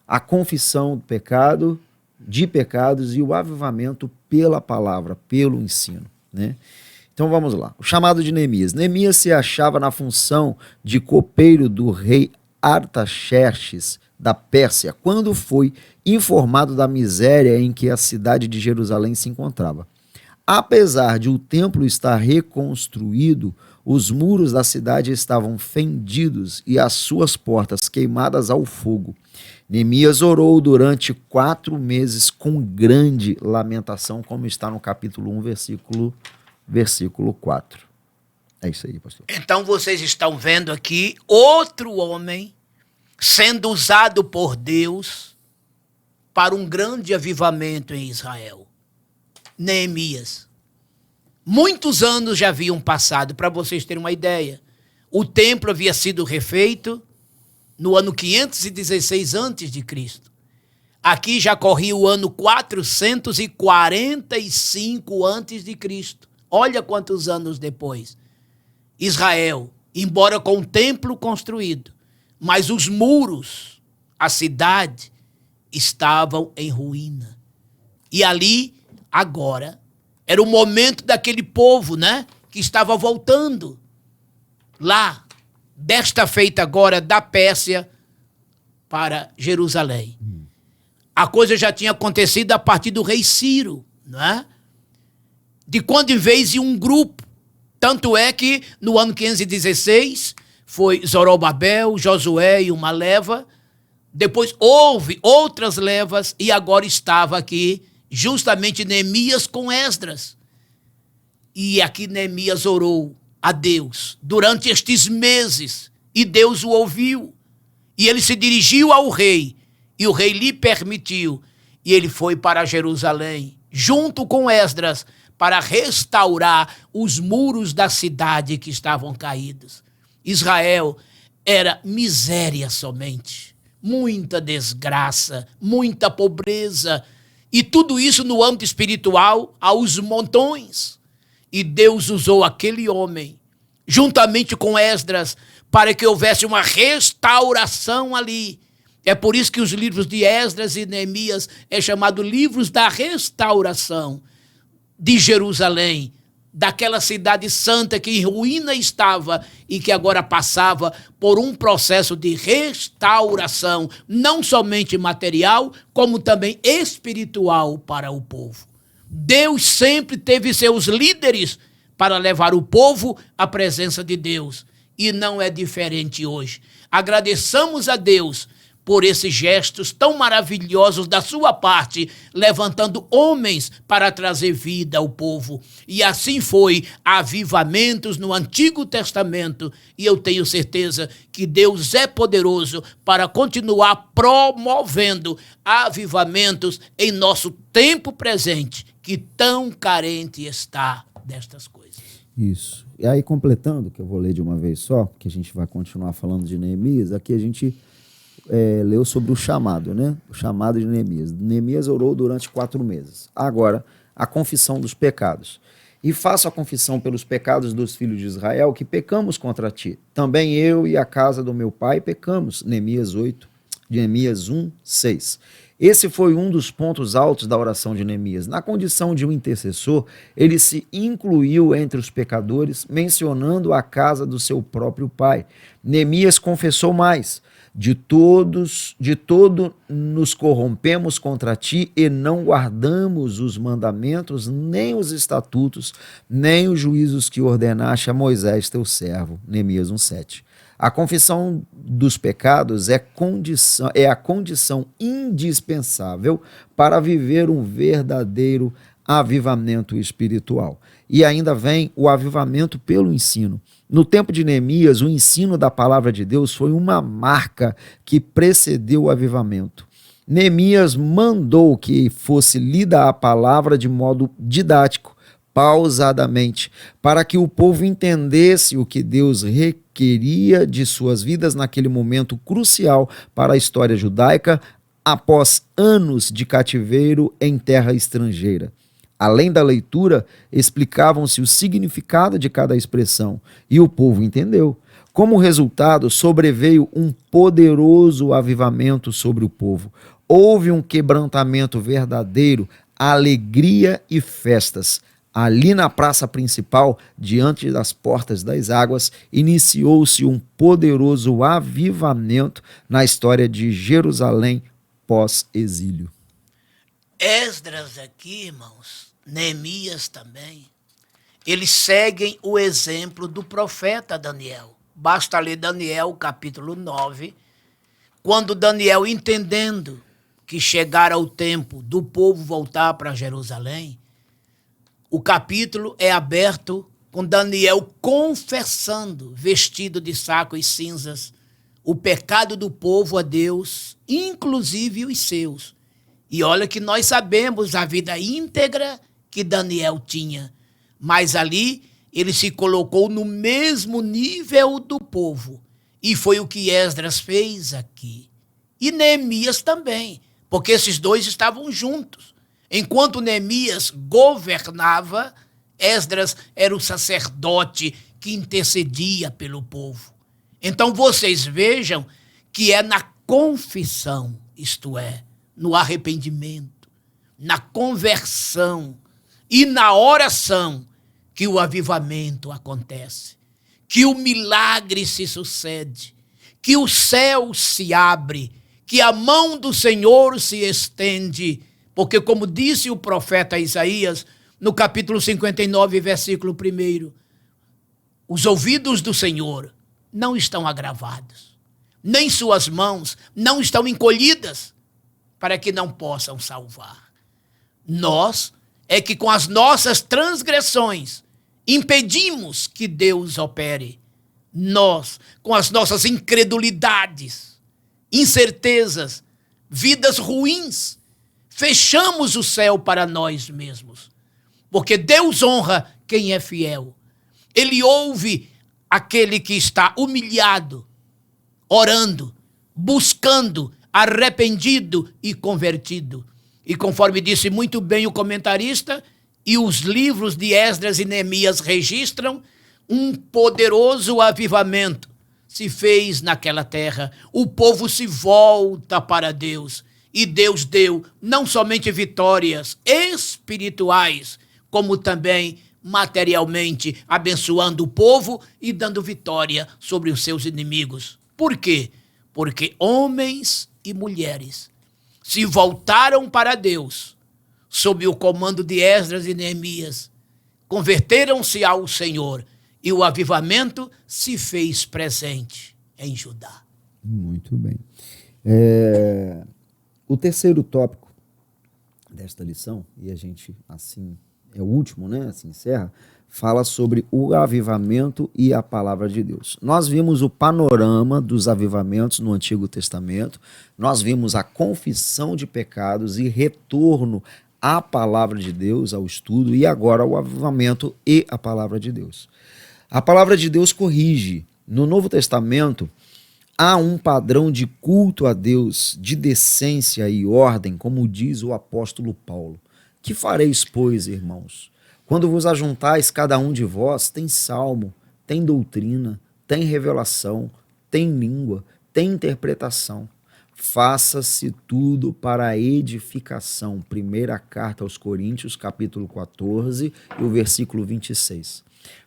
a confissão do pecado, de pecados e o avivamento pela palavra, pelo ensino, né? Então vamos lá. O chamado de Neemias. Neemias se achava na função de copeiro do rei Artaxerxes da Pérsia, quando foi informado da miséria em que a cidade de Jerusalém se encontrava. Apesar de o templo estar reconstruído, os muros da cidade estavam fendidos e as suas portas queimadas ao fogo. Neemias orou durante 4 meses com grande lamentação, como está no capítulo 1, versículo 4. É isso aí, pastor. Então vocês estão vendo aqui outro homem sendo usado por Deus para um grande avivamento em Israel. Neemias. Muitos anos já haviam passado, para vocês terem uma ideia. O templo havia sido refeito no ano 516 a.C. Aqui já corria o ano 445 a.C. Olha quantos anos depois. Israel, embora com o templo construído, mas os muros, a cidade, estavam em ruína. E ali, agora, era o momento daquele povo, né, que estava voltando lá, desta feita agora, da Pérsia para Jerusalém. A coisa já tinha acontecido a partir do rei Ciro, não é? De quando em vez em um grupo. Tanto é que no ano 516 foi Zorobabel, Josué e uma leva. Depois houve outras levas e agora estava aqui justamente Neemias com Esdras. E aqui Neemias orou a Deus durante estes meses e Deus o ouviu. E ele se dirigiu ao rei e o rei lhe permitiu. E ele foi para Jerusalém junto com Esdras para restaurar os muros da cidade que estavam caídos. Israel era miséria somente, muita desgraça, muita pobreza, e tudo isso no âmbito espiritual aos montões. E Deus usou aquele homem, juntamente com Esdras, para que houvesse uma restauração ali. É por isso que os livros de Esdras e Neemias é chamado livros da restauração de Jerusalém, daquela cidade santa que em ruína estava e que agora passava por um processo de restauração, não somente material, como também espiritual para o povo. Deus sempre teve seus líderes para levar o povo à presença de Deus, e não é diferente hoje. Agradeçamos a Deus por esses gestos tão maravilhosos da sua parte, levantando homens para trazer vida ao povo. E assim foi, avivamentos no Antigo Testamento, e eu tenho certeza que Deus é poderoso para continuar promovendo avivamentos em nosso tempo presente, que tão carente está destas coisas. Isso. E aí, completando, que eu vou ler de uma vez só, que a gente vai continuar falando de Neemias, aqui a gente leu sobre o chamado, né? O chamado de Neemias. Neemias orou durante 4 meses. Agora, a confissão dos pecados. E faço a confissão pelos pecados dos filhos de Israel, que pecamos contra ti. Também eu e a casa do meu pai pecamos. Neemias 1, 6. Esse foi um dos pontos altos da oração de Neemias. Na condição de um intercessor, ele se incluiu entre os pecadores, mencionando a casa do seu próprio pai. Neemias confessou mais: de todo nos corrompemos contra ti e não guardamos os mandamentos, nem os estatutos, nem os juízos que ordenaste a Moisés, teu servo. Neemias 1:7. A confissão dos pecados é a condição indispensável para viver um verdadeiro avivamento espiritual. E ainda vem o avivamento pelo ensino. No tempo de Neemias, o ensino da palavra de Deus foi uma marca que precedeu o avivamento. Neemias mandou que fosse lida a palavra de modo didático, pausadamente, para que o povo entendesse o que Deus requeria de suas vidas naquele momento crucial para a história judaica, após anos de cativeiro em terra estrangeira. Além da leitura, explicavam-se o significado de cada expressão, e o povo entendeu. Como resultado, sobreveio um poderoso avivamento sobre o povo. Houve um quebrantamento verdadeiro, alegria e festas. Ali na praça principal, diante das portas das águas, iniciou-se um poderoso avivamento na história de Jerusalém pós-exílio. Esdras aqui, irmãos, Neemias também, eles seguem o exemplo do profeta Daniel. Basta ler Daniel, capítulo 9, quando Daniel, entendendo que chegara o tempo do povo voltar para Jerusalém, o capítulo é aberto com Daniel confessando, vestido de saco e cinzas, o pecado do povo a Deus, inclusive os seus. E olha que nós sabemos a vida íntegra que Daniel tinha, mas ali ele se colocou no mesmo nível do povo. E foi o que Esdras fez aqui. E Neemias também, porque esses dois estavam juntos. Enquanto Neemias governava, Esdras era o sacerdote que intercedia pelo povo. Então vocês vejam que é na confissão, isto é, no arrependimento, na conversão e na oração que o avivamento acontece, que o milagre se sucede, que o céu se abre, que a mão do Senhor se estende, porque como disse o profeta Isaías, no capítulo 59, versículo 1, os ouvidos do Senhor não estão agravados, nem suas mãos não estão encolhidas, para que não possam salvar. Nós é que com as nossas transgressões impedimos que Deus opere. Nós, com as nossas incredulidades, incertezas, vidas ruins, fechamos o céu para nós mesmos. Porque Deus honra quem é fiel. Ele ouve aquele que está humilhado, orando, buscando, arrependido e convertido. E conforme disse muito bem o comentarista, e os livros de Esdras e Neemias registram, um poderoso avivamento se fez naquela terra. O povo se volta para Deus. E Deus deu não somente vitórias espirituais, como também materialmente, abençoando o povo e dando vitória sobre os seus inimigos. Por quê? Porque homens e mulheres se voltaram para Deus, sob o comando de Esdras e Neemias, converteram-se ao Senhor e o avivamento se fez presente em Judá. Muito bem. O terceiro tópico desta lição, e a gente assim é o último, né? Assim encerra, fala sobre o avivamento e a palavra de Deus. Nós vimos o panorama dos avivamentos no Antigo Testamento, nós vimos a confissão de pecados e retorno à palavra de Deus, ao estudo, e agora o avivamento e a palavra de Deus. A palavra de Deus corrige. No Novo Testamento, há um padrão de culto a Deus, de decência e ordem, como diz o apóstolo Paulo. Que fareis, pois, irmãos? Quando vos ajuntais, cada um de vós tem salmo, tem doutrina, tem revelação, tem língua, tem interpretação. Faça-se tudo para a edificação. Primeira carta aos Coríntios, capítulo 14, e o versículo 26.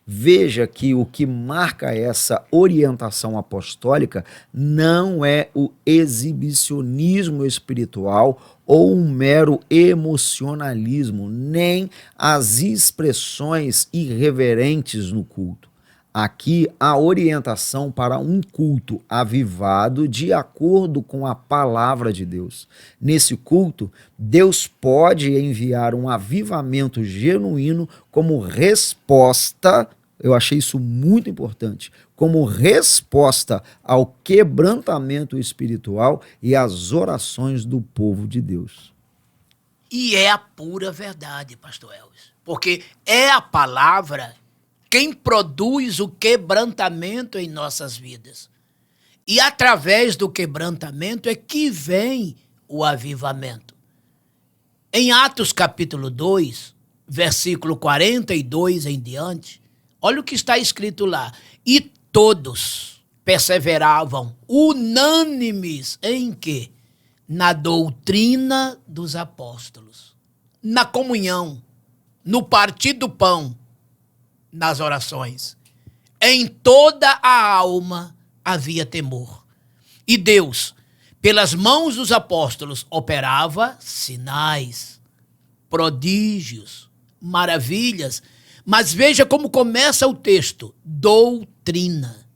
Veja que o que marca essa orientação apostólica não é o exibicionismo espiritual ou um mero emocionalismo, nem as expressões irreverentes no culto. aqui a orientação para um culto avivado de acordo com a palavra de Deus. Nesse culto, Deus pode enviar um avivamento genuíno como resposta, eu achei isso muito importante, como resposta ao quebrantamento espiritual e às orações do povo de Deus. E é a pura verdade, pastor Elvis, porque é a palavra quem produz o quebrantamento em nossas vidas. E através do quebrantamento é que vem o avivamento. Em Atos capítulo 2, versículo 42 em diante, olha o que está escrito lá. E todos perseveravam unânimes em quê? Na doutrina dos apóstolos, na comunhão, no partir do pão, nas orações. Em toda a alma havia temor. E Deus, pelas mãos dos apóstolos, operava sinais, prodígios, maravilhas. Mas veja como começa o texto. Doutrina.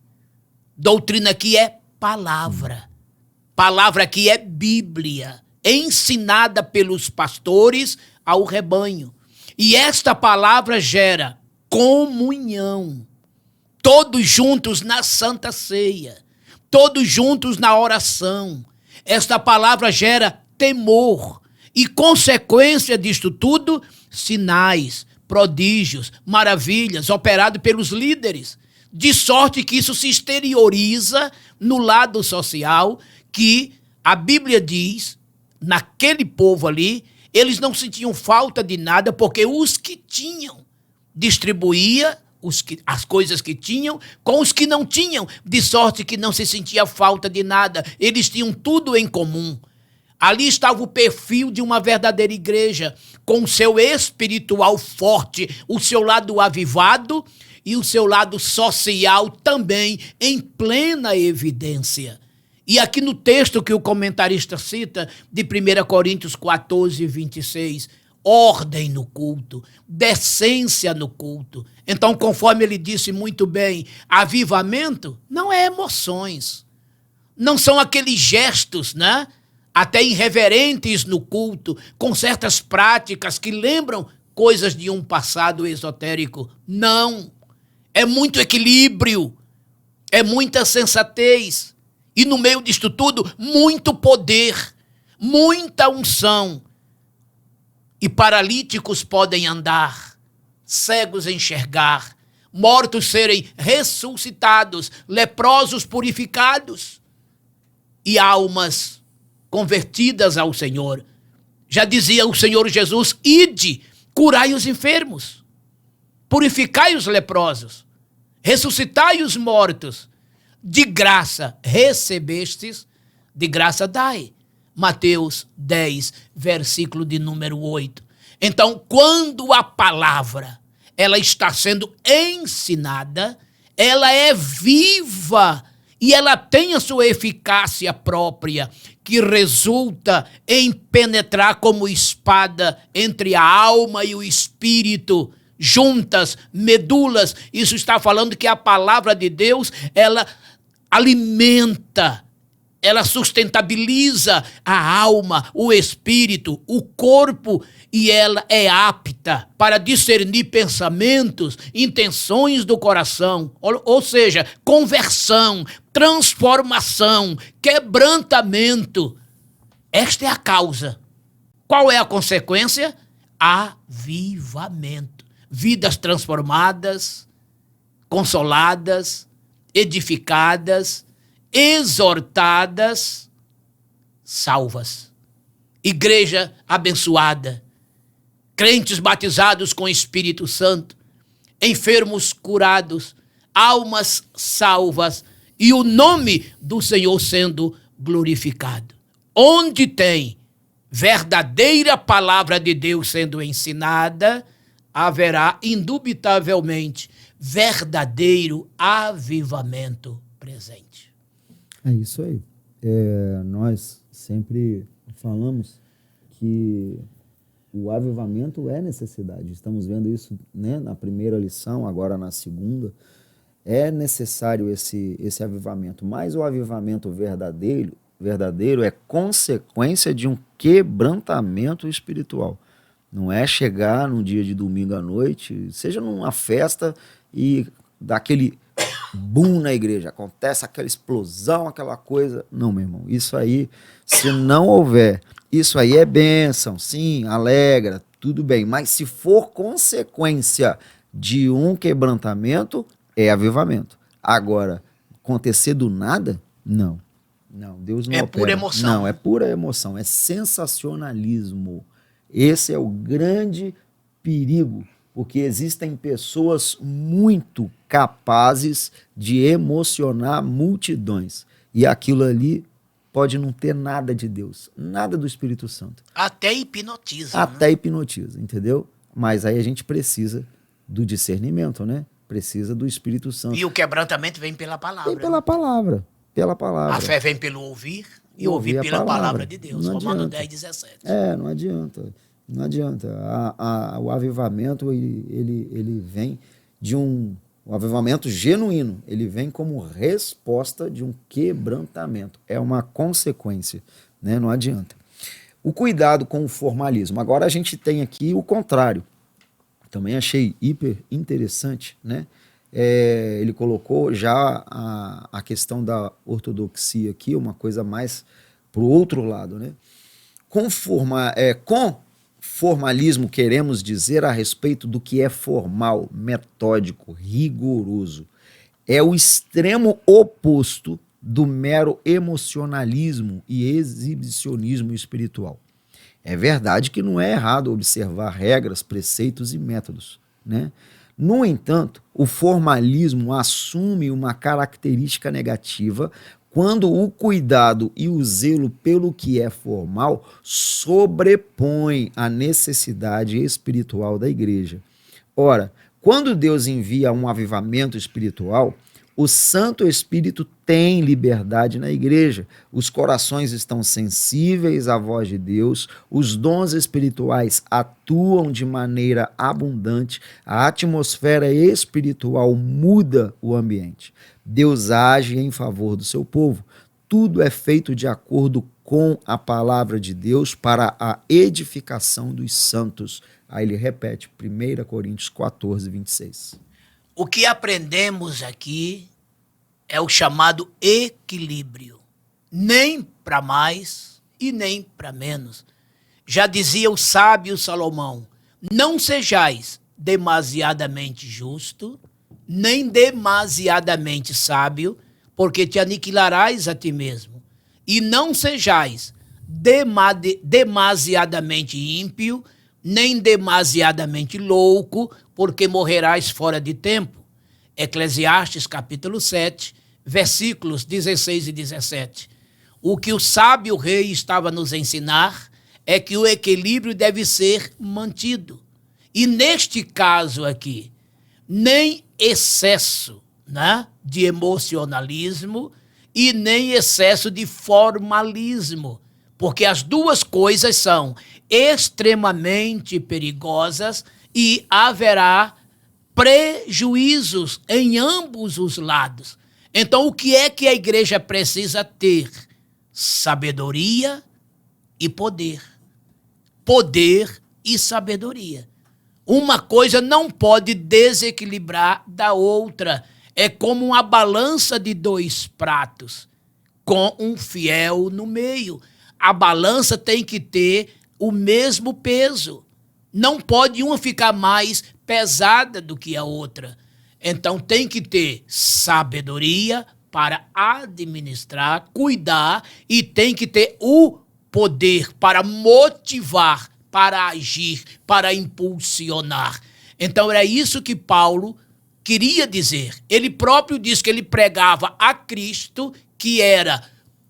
Doutrina que é palavra. Palavra que é Bíblia, ensinada pelos pastores ao rebanho. E esta palavra gera comunhão, todos juntos na Santa Ceia, todos juntos na oração. Esta palavra gera temor e, consequência disto tudo, sinais, prodígios, maravilhas operados pelos líderes, de sorte que isso se exterioriza no lado social, que a Bíblia diz, naquele povo ali, eles não sentiam falta de nada, porque os que tinham distribuía as coisas que tinham com os que não tinham, de sorte que não se sentia falta de nada. Eles tinham tudo em comum. Ali estava o perfil de uma verdadeira igreja, com o seu espiritual forte, o seu lado avivado e o seu lado social também em plena evidência. E aqui no texto que o comentarista cita, de 1 Coríntios 14, 26, ordem no culto, decência no culto. Então, conforme ele disse muito bem, avivamento não é emoções, não são aqueles gestos, né? Até irreverentes no culto, com certas práticas que lembram coisas de um passado esotérico. Não, é muito equilíbrio, é muita sensatez, e no meio disto tudo, muito poder, muita unção. E paralíticos podem andar, cegos enxergar, mortos serem ressuscitados, leprosos purificados e almas convertidas ao Senhor. Já dizia o Senhor Jesus: ide, curai os enfermos, purificai os leprosos, ressuscitai os mortos, de graça recebestes, de graça dai. Mateus 10, versículo de número 8. Então, quando a palavra ela está sendo ensinada, ela é viva e ela tem a sua eficácia própria, que resulta em penetrar como espada entre a alma e o espírito, juntas, medulas. Isso está falando que a palavra de Deus, ela alimenta, ela sustentabiliza a alma, o espírito, o corpo, e ela é apta para discernir pensamentos, intenções do coração, ou seja, conversão, transformação, quebrantamento. Esta é a causa. Qual é a consequência? Avivamento. Vidas transformadas, consoladas, edificadas, exortadas, salvas. Igreja abençoada, crentes batizados com o Espírito Santo, enfermos curados, almas salvas e o nome do Senhor sendo glorificado. Onde tem verdadeira palavra de Deus sendo ensinada, haverá indubitavelmente verdadeiro avivamento presente. É isso aí. Nós sempre falamos que o avivamento é necessidade. Estamos vendo isso, né, na primeira lição, agora na segunda. É necessário esse avivamento, mas o avivamento verdadeiro é consequência de um quebrantamento espiritual. Não é chegar num dia de domingo à noite, seja numa festa e dar aquele boom na igreja, acontece aquela explosão, aquela coisa. Não, meu irmão, isso aí, se não houver, isso aí é bênção, sim, alegra, tudo bem, mas se for consequência de um quebrantamento, é avivamento. Agora, acontecer do nada? Não. Não, Deus não É opera. pura emoção. Não, é pura emoção, é sensacionalismo. Esse é o grande perigo, porque existem pessoas muito capazes de emocionar multidões. E aquilo ali pode não ter nada de Deus, nada do Espírito Santo. Até hipnotiza. Até hipnotiza, entendeu? Mas aí a gente precisa do discernimento, né? Precisa do Espírito Santo. E o quebrantamento vem pela palavra. Vem pela palavra, pela palavra. A fé vem pelo ouvir e ouvir pela palavra de Deus. Não Romanos adianta. 10:17. Não adianta. Não adianta. O avivamento, ele vem de um avivamento genuíno. Ele vem como resposta de um quebrantamento. É uma consequência, né? Não adianta. O cuidado com o formalismo. Agora a gente tem aqui o contrário. Também achei hiper interessante, né? Ele colocou já a questão da ortodoxia aqui, uma coisa mais para o outro lado, né? Com formalismo queremos dizer a respeito do que é formal, metódico, rigoroso. É o extremo oposto do mero emocionalismo e exibicionismo espiritual. É verdade que não é errado observar regras, preceitos e métodos, né? No entanto, o formalismo assume uma característica negativa quando o cuidado e o zelo pelo que é formal sobrepõem a necessidade espiritual da igreja. Ora, quando Deus envia um avivamento espiritual, o Santo Espírito tem liberdade na igreja. Os corações estão sensíveis à voz de Deus, os dons espirituais atuam de maneira abundante, a atmosfera espiritual muda o ambiente. Deus age em favor do seu povo. Tudo é feito de acordo com a palavra de Deus para a edificação dos santos. Aí ele repete, 1 Coríntios 14, 26. O que aprendemos aqui é o chamado equilíbrio. Nem para mais e nem para menos. Já dizia o sábio Salomão, não sejais demasiadamente justo, nem demasiadamente sábio, porque te aniquilarás a ti mesmo. E não sejais demasiadamente ímpio, nem demasiadamente louco, porque morrerás fora de tempo. Eclesiastes capítulo 7, versículos 16 e 17. O que o sábio rei estava a nos ensinar é que o equilíbrio deve ser mantido. E neste caso aqui, nem excesso, né, de emocionalismo e nem excesso de formalismo, porque as duas coisas são extremamente perigosas e haverá prejuízos em ambos os lados. Então, o que é que a igreja precisa ter? Sabedoria e poder. Poder e sabedoria. Uma coisa não pode desequilibrar da outra. É como uma balança de dois pratos, com um fiel no meio. A balança tem que ter o mesmo peso. Não pode uma ficar mais pesada do que a outra. Então tem que ter sabedoria para administrar, cuidar, e tem que ter o poder para motivar, para agir, para impulsionar. Então era isso que Paulo queria dizer. Ele próprio disse que ele pregava a Cristo, que era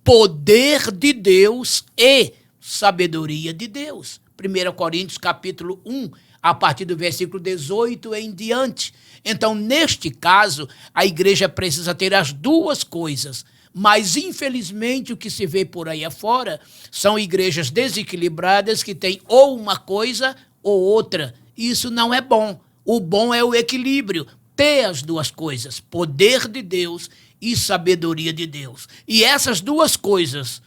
poder de Deus e sabedoria de Deus. 1 Coríntios capítulo 1, a partir do versículo 18 em diante. Então, neste caso, a igreja precisa ter as duas coisas. Mas, infelizmente, o que se vê por aí afora são igrejas desequilibradas que têm ou uma coisa ou outra. Isso não é bom. O bom é o equilíbrio. ter as duas coisas, poder de Deus e sabedoria de Deus. E essas duas coisas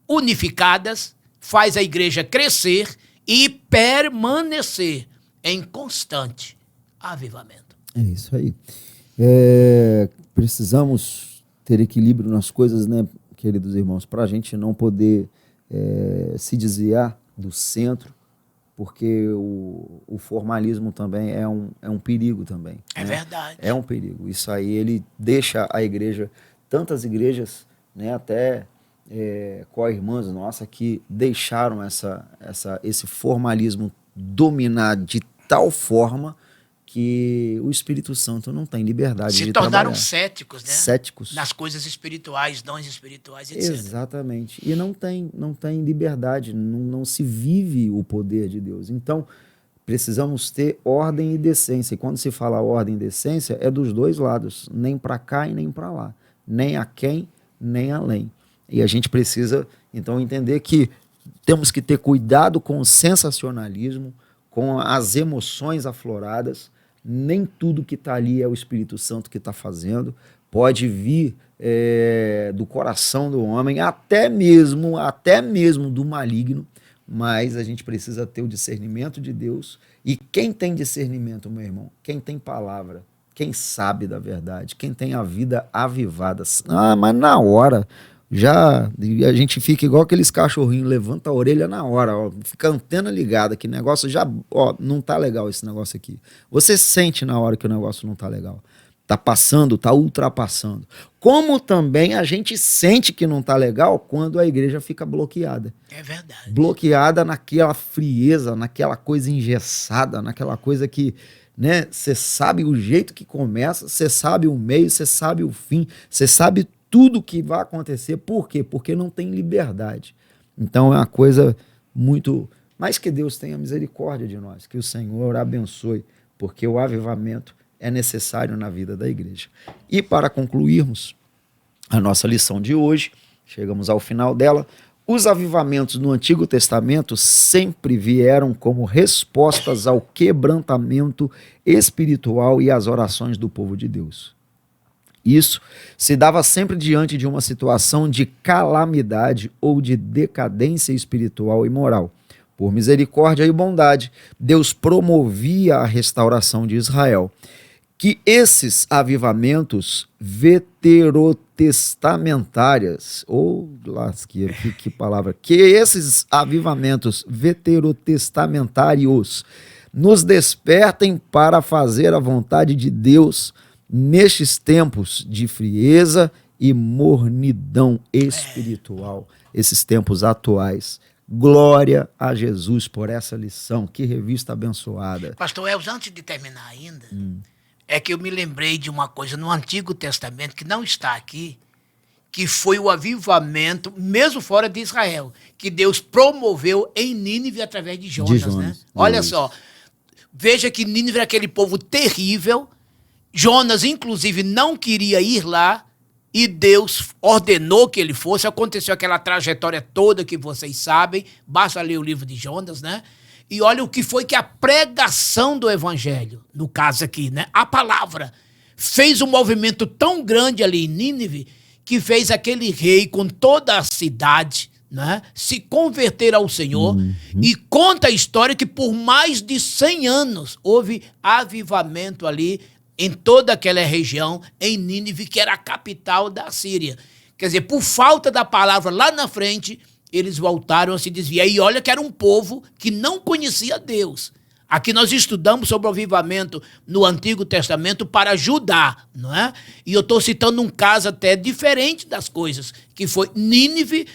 unificadas faz a igreja crescer e permanecer em constante avivamento. É isso aí. Precisamos ter equilíbrio nas coisas, né, queridos irmãos, para a gente não poder se desviar do centro, porque o formalismo também é um perigo também. É, né? Verdade. É um perigo. Isso aí ele deixa a igreja, tantas igrejas, né, até co-irmãs nossas que deixaram esse formalismo dominar de tal forma que o Espírito Santo não tem liberdade de trabalhar. Se tornaram céticos, né? Céticos. Nas coisas espirituais, dons espirituais, etc. Exatamente. E não tem liberdade, não se vive o poder de Deus. Então, precisamos ter ordem e decência. E quando se fala ordem e decência, é dos dois lados, nem para cá e nem para lá. Nem a quem, nem além. E a gente precisa, então, entender que temos que ter cuidado com o sensacionalismo, com as emoções afloradas. Nem tudo que está ali é o Espírito Santo que está fazendo. Pode vir do coração do homem, até mesmo do maligno, mas a gente precisa ter o discernimento de Deus. E quem tem discernimento, meu irmão, quem tem palavra, quem sabe da verdade, quem tem a vida avivada, mas na hora... Já a gente fica igual aqueles cachorrinhos, levanta a orelha na hora, ó, fica a antena ligada, que negócio já, ó, não tá legal esse negócio aqui. Você sente na hora que o negócio não tá legal. Tá passando, tá ultrapassando. Como também a gente sente que não tá legal quando a igreja fica bloqueada. É verdade. Bloqueada naquela frieza, naquela coisa engessada, naquela coisa que, né, você sabe o jeito que começa, você sabe o meio, você sabe o fim, você sabe tudo que vai acontecer. Por quê? Porque não tem liberdade. Então é uma coisa muito... Mas que Deus tenha misericórdia de nós, que o Senhor abençoe, porque o avivamento é necessário na vida da igreja. E para concluirmos a nossa lição de hoje, chegamos ao final dela, os avivamentos no Antigo Testamento sempre vieram como respostas ao quebrantamento espiritual e às orações do povo de Deus. Isso se dava sempre diante de uma situação de calamidade ou de decadência espiritual e moral. Por misericórdia e bondade, Deus promovia a restauração de Israel. Que esses avivamentos veterotestamentários, lasqueiro, que palavra, que esses avivamentos veterotestamentários nos despertem para fazer a vontade de Deus nestes tempos de frieza e mornidão espiritual, esses tempos atuais. Glória a Jesus por essa lição. Que revista abençoada. Pastor Elvis, antes de terminar ainda, é que eu me lembrei de uma coisa no Antigo Testamento que não está aqui, que foi o avivamento, mesmo fora de Israel, que Deus promoveu em Nínive através de Jonas. Né? Olha só, veja que Nínive era aquele povo terrível. Jonas, inclusive, não queria ir lá e Deus ordenou que ele fosse. Aconteceu aquela trajetória toda que vocês sabem. Basta ler o livro de Jonas, né? E olha o que foi que a pregação do evangelho, no caso aqui, né? A palavra, fez um movimento tão grande ali em Nínive que fez aquele rei com toda a cidade, né, se converter ao Senhor. E conta a história que por mais de 100 anos houve avivamento ali em toda aquela região, em Nínive, que era a capital da Síria. Quer dizer, por falta da palavra lá na frente, eles voltaram a se desviar. E olha que era um povo que não conhecia Deus. Aqui nós estudamos sobre o avivamento no Antigo Testamento para Judá, não é? E eu estou citando um caso até diferente das coisas, que foi Nínive,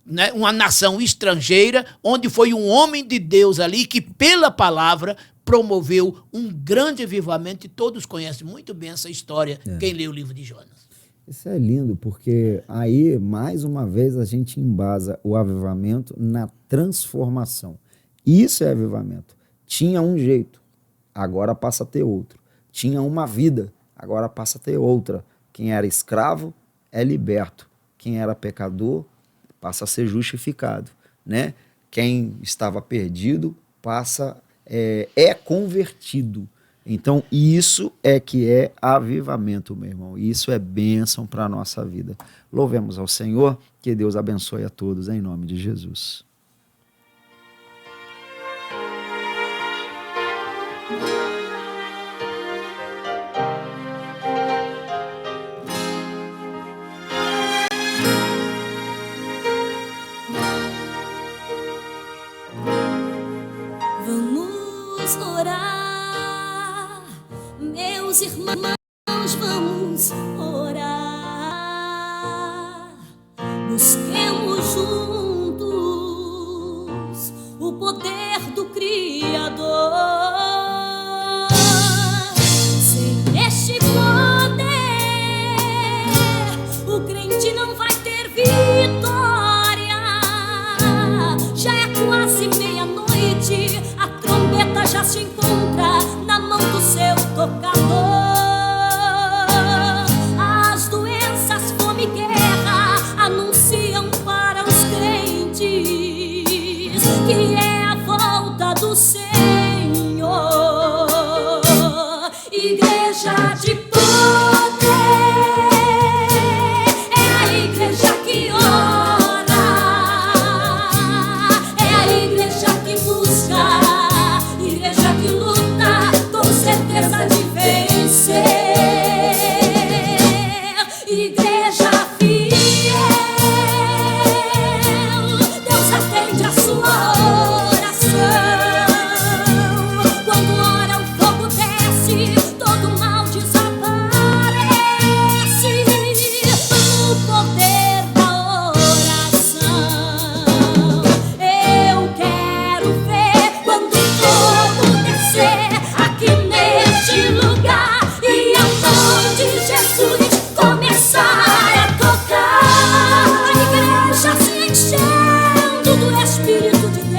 né, uma nação estrangeira, onde foi um homem de Deus ali que, pela palavra, promoveu um grande avivamento, e todos conhecem muito bem essa história, quem lê o livro de Jonas. Isso é lindo, porque aí, mais uma vez, a gente embasa o avivamento na transformação. Isso é avivamento. Tinha um jeito, agora passa a ter outro. Tinha uma vida, agora passa a ter outra. Quem era escravo é liberto. Quem era pecador passa a ser justificado, né? Quem estava perdido passa é convertido. Então, isso é que é avivamento, meu irmão. Isso é bênção para a nossa vida. Louvemos ao Senhor, que Deus abençoe a todos, em nome de Jesus. Vamos orar, meus irmãos, vamos orar. Busquemos juntos o poder do Criador. Sem este poder, o crente não vai ter vitória. Já é quase meia-noite, a trombeta já se encontra na mão do seu tocador. As doenças, fome e guerra anunciam para os crentes que é a volta do Senhor. Igreja de poder é a igreja que ora, é a igreja que busca, igreja que luta com certeza de vencer. Igreja fiel, Deus atende a sua oração. Quando ora, o fogo desce, todo mal desaparece no poder da oração. Eu quero ver quando o fogo descer aqui neste lugar e a mão de Jesus começar a tocar. A igreja se enchendo do Espírito de Deus.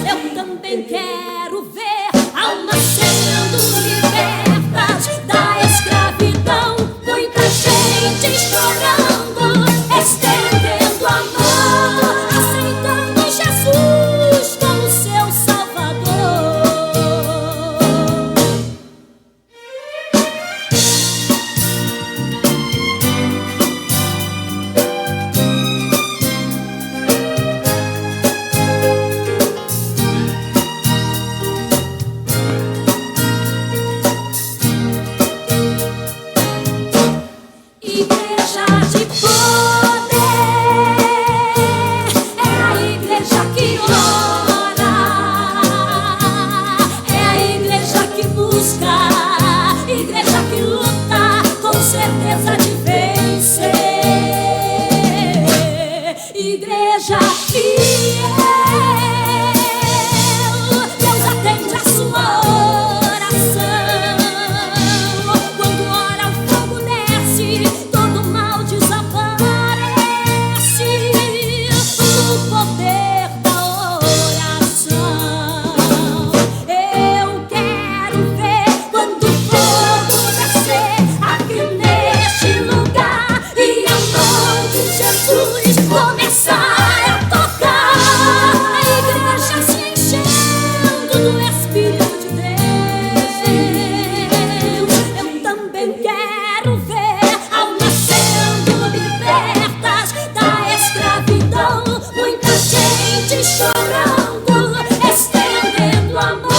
Eu também quero ver almas sendo libertas da escravidão. Muita gente chorando, estendendo a mão, aceitando Jesus como seu Salvador. Igreja de poder é a igreja que ora, é a igreja que busca, igreja que luta com certeza de vencer. Igreja fiel, Deus atende a sua oração. Quando ora, o fogo desce, todo mal desaparece no poder da oração. Eu quero ver quando o fogo descer aqui neste lugar e a mão de Jesus começar a tocar. A igreja se enchendo do Espírito de Deus. Eu também quero ver almas sendo libertas da escravidão. Muita gente chorando, estendendo a mão,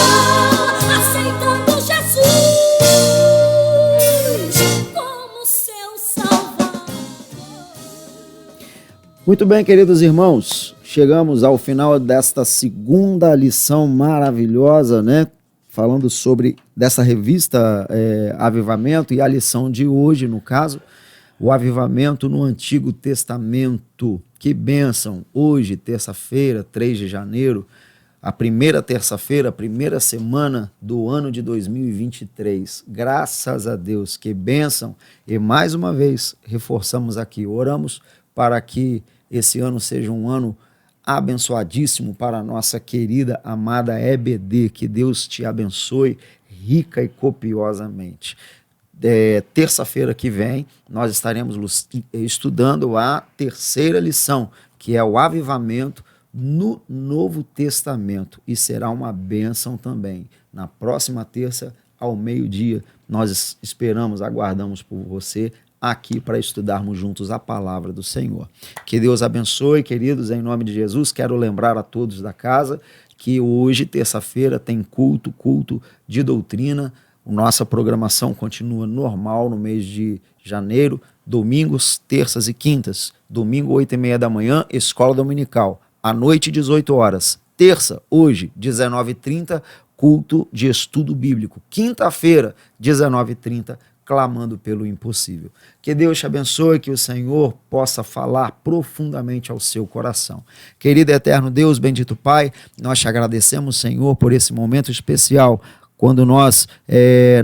aceitando Jesus como seu Salvador. Muito bem, queridos irmãos, chegamos ao final desta segunda lição maravilhosa, né? Falando sobre dessa revista Avivamento, e a lição de hoje, no caso, o avivamento no Antigo Testamento. Que bênção! Hoje, terça-feira, 3 de janeiro, a primeira terça-feira, a primeira semana do ano de 2023. Graças a Deus, que bênção! E mais uma vez, reforçamos aqui, oramos para que esse ano seja um ano abençoadíssimo para a nossa querida, amada EBD. Que Deus te abençoe rica e copiosamente. Terça-feira que vem, nós estaremos estudando a terceira lição, que é o avivamento no Novo Testamento e será uma bênção também. Na próxima terça, ao meio-dia, nós esperamos, aguardamos por você aqui para estudarmos juntos a palavra do Senhor. Que Deus abençoe, queridos, em nome de Jesus. Quero lembrar a todos da casa que hoje, terça-feira, tem culto de doutrina. Nossa programação continua normal no mês de janeiro, domingos, terças e quintas. Domingo, 8h30 da manhã, escola dominical. À noite, 18 horas. Terça, hoje, 19h30, culto de estudo bíblico. Quinta-feira, 19h30, clamando pelo impossível. Que Deus te abençoe, que o Senhor possa falar profundamente ao seu coração. Querido eterno Deus, bendito Pai, nós te agradecemos, Senhor, por esse momento especial, quando nós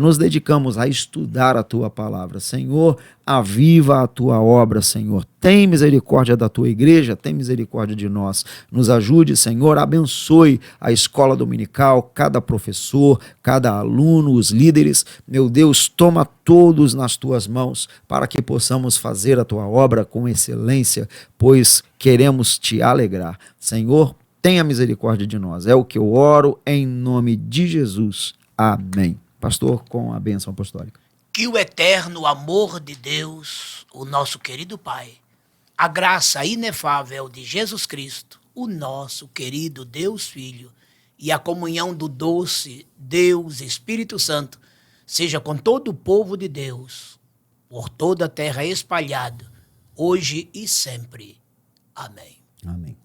nos dedicamos a estudar a Tua palavra. Senhor, aviva a Tua obra, Senhor. Tem misericórdia da Tua igreja, tem misericórdia de nós. Nos ajude, Senhor, abençoe a escola dominical, cada professor, cada aluno, os líderes. Meu Deus, toma todos nas Tuas mãos para que possamos fazer a Tua obra com excelência, pois queremos Te alegrar. Senhor, tenha misericórdia de nós. É o que eu oro em nome de Jesus. Amém. Pastor, com a bênção apostólica. Que o eterno amor de Deus, o nosso querido Pai, a graça inefável de Jesus Cristo, o nosso querido Deus Filho, e a comunhão do doce Deus Espírito Santo, seja com todo o povo de Deus, por toda a terra espalhado, hoje e sempre. Amém. Amém.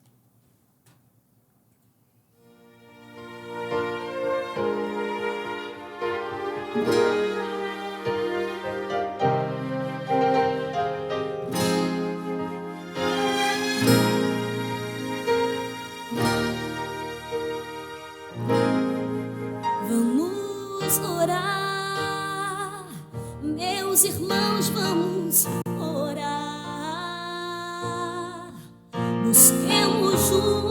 Vamos orar, meus irmãos, vamos orar. Busquemos juntos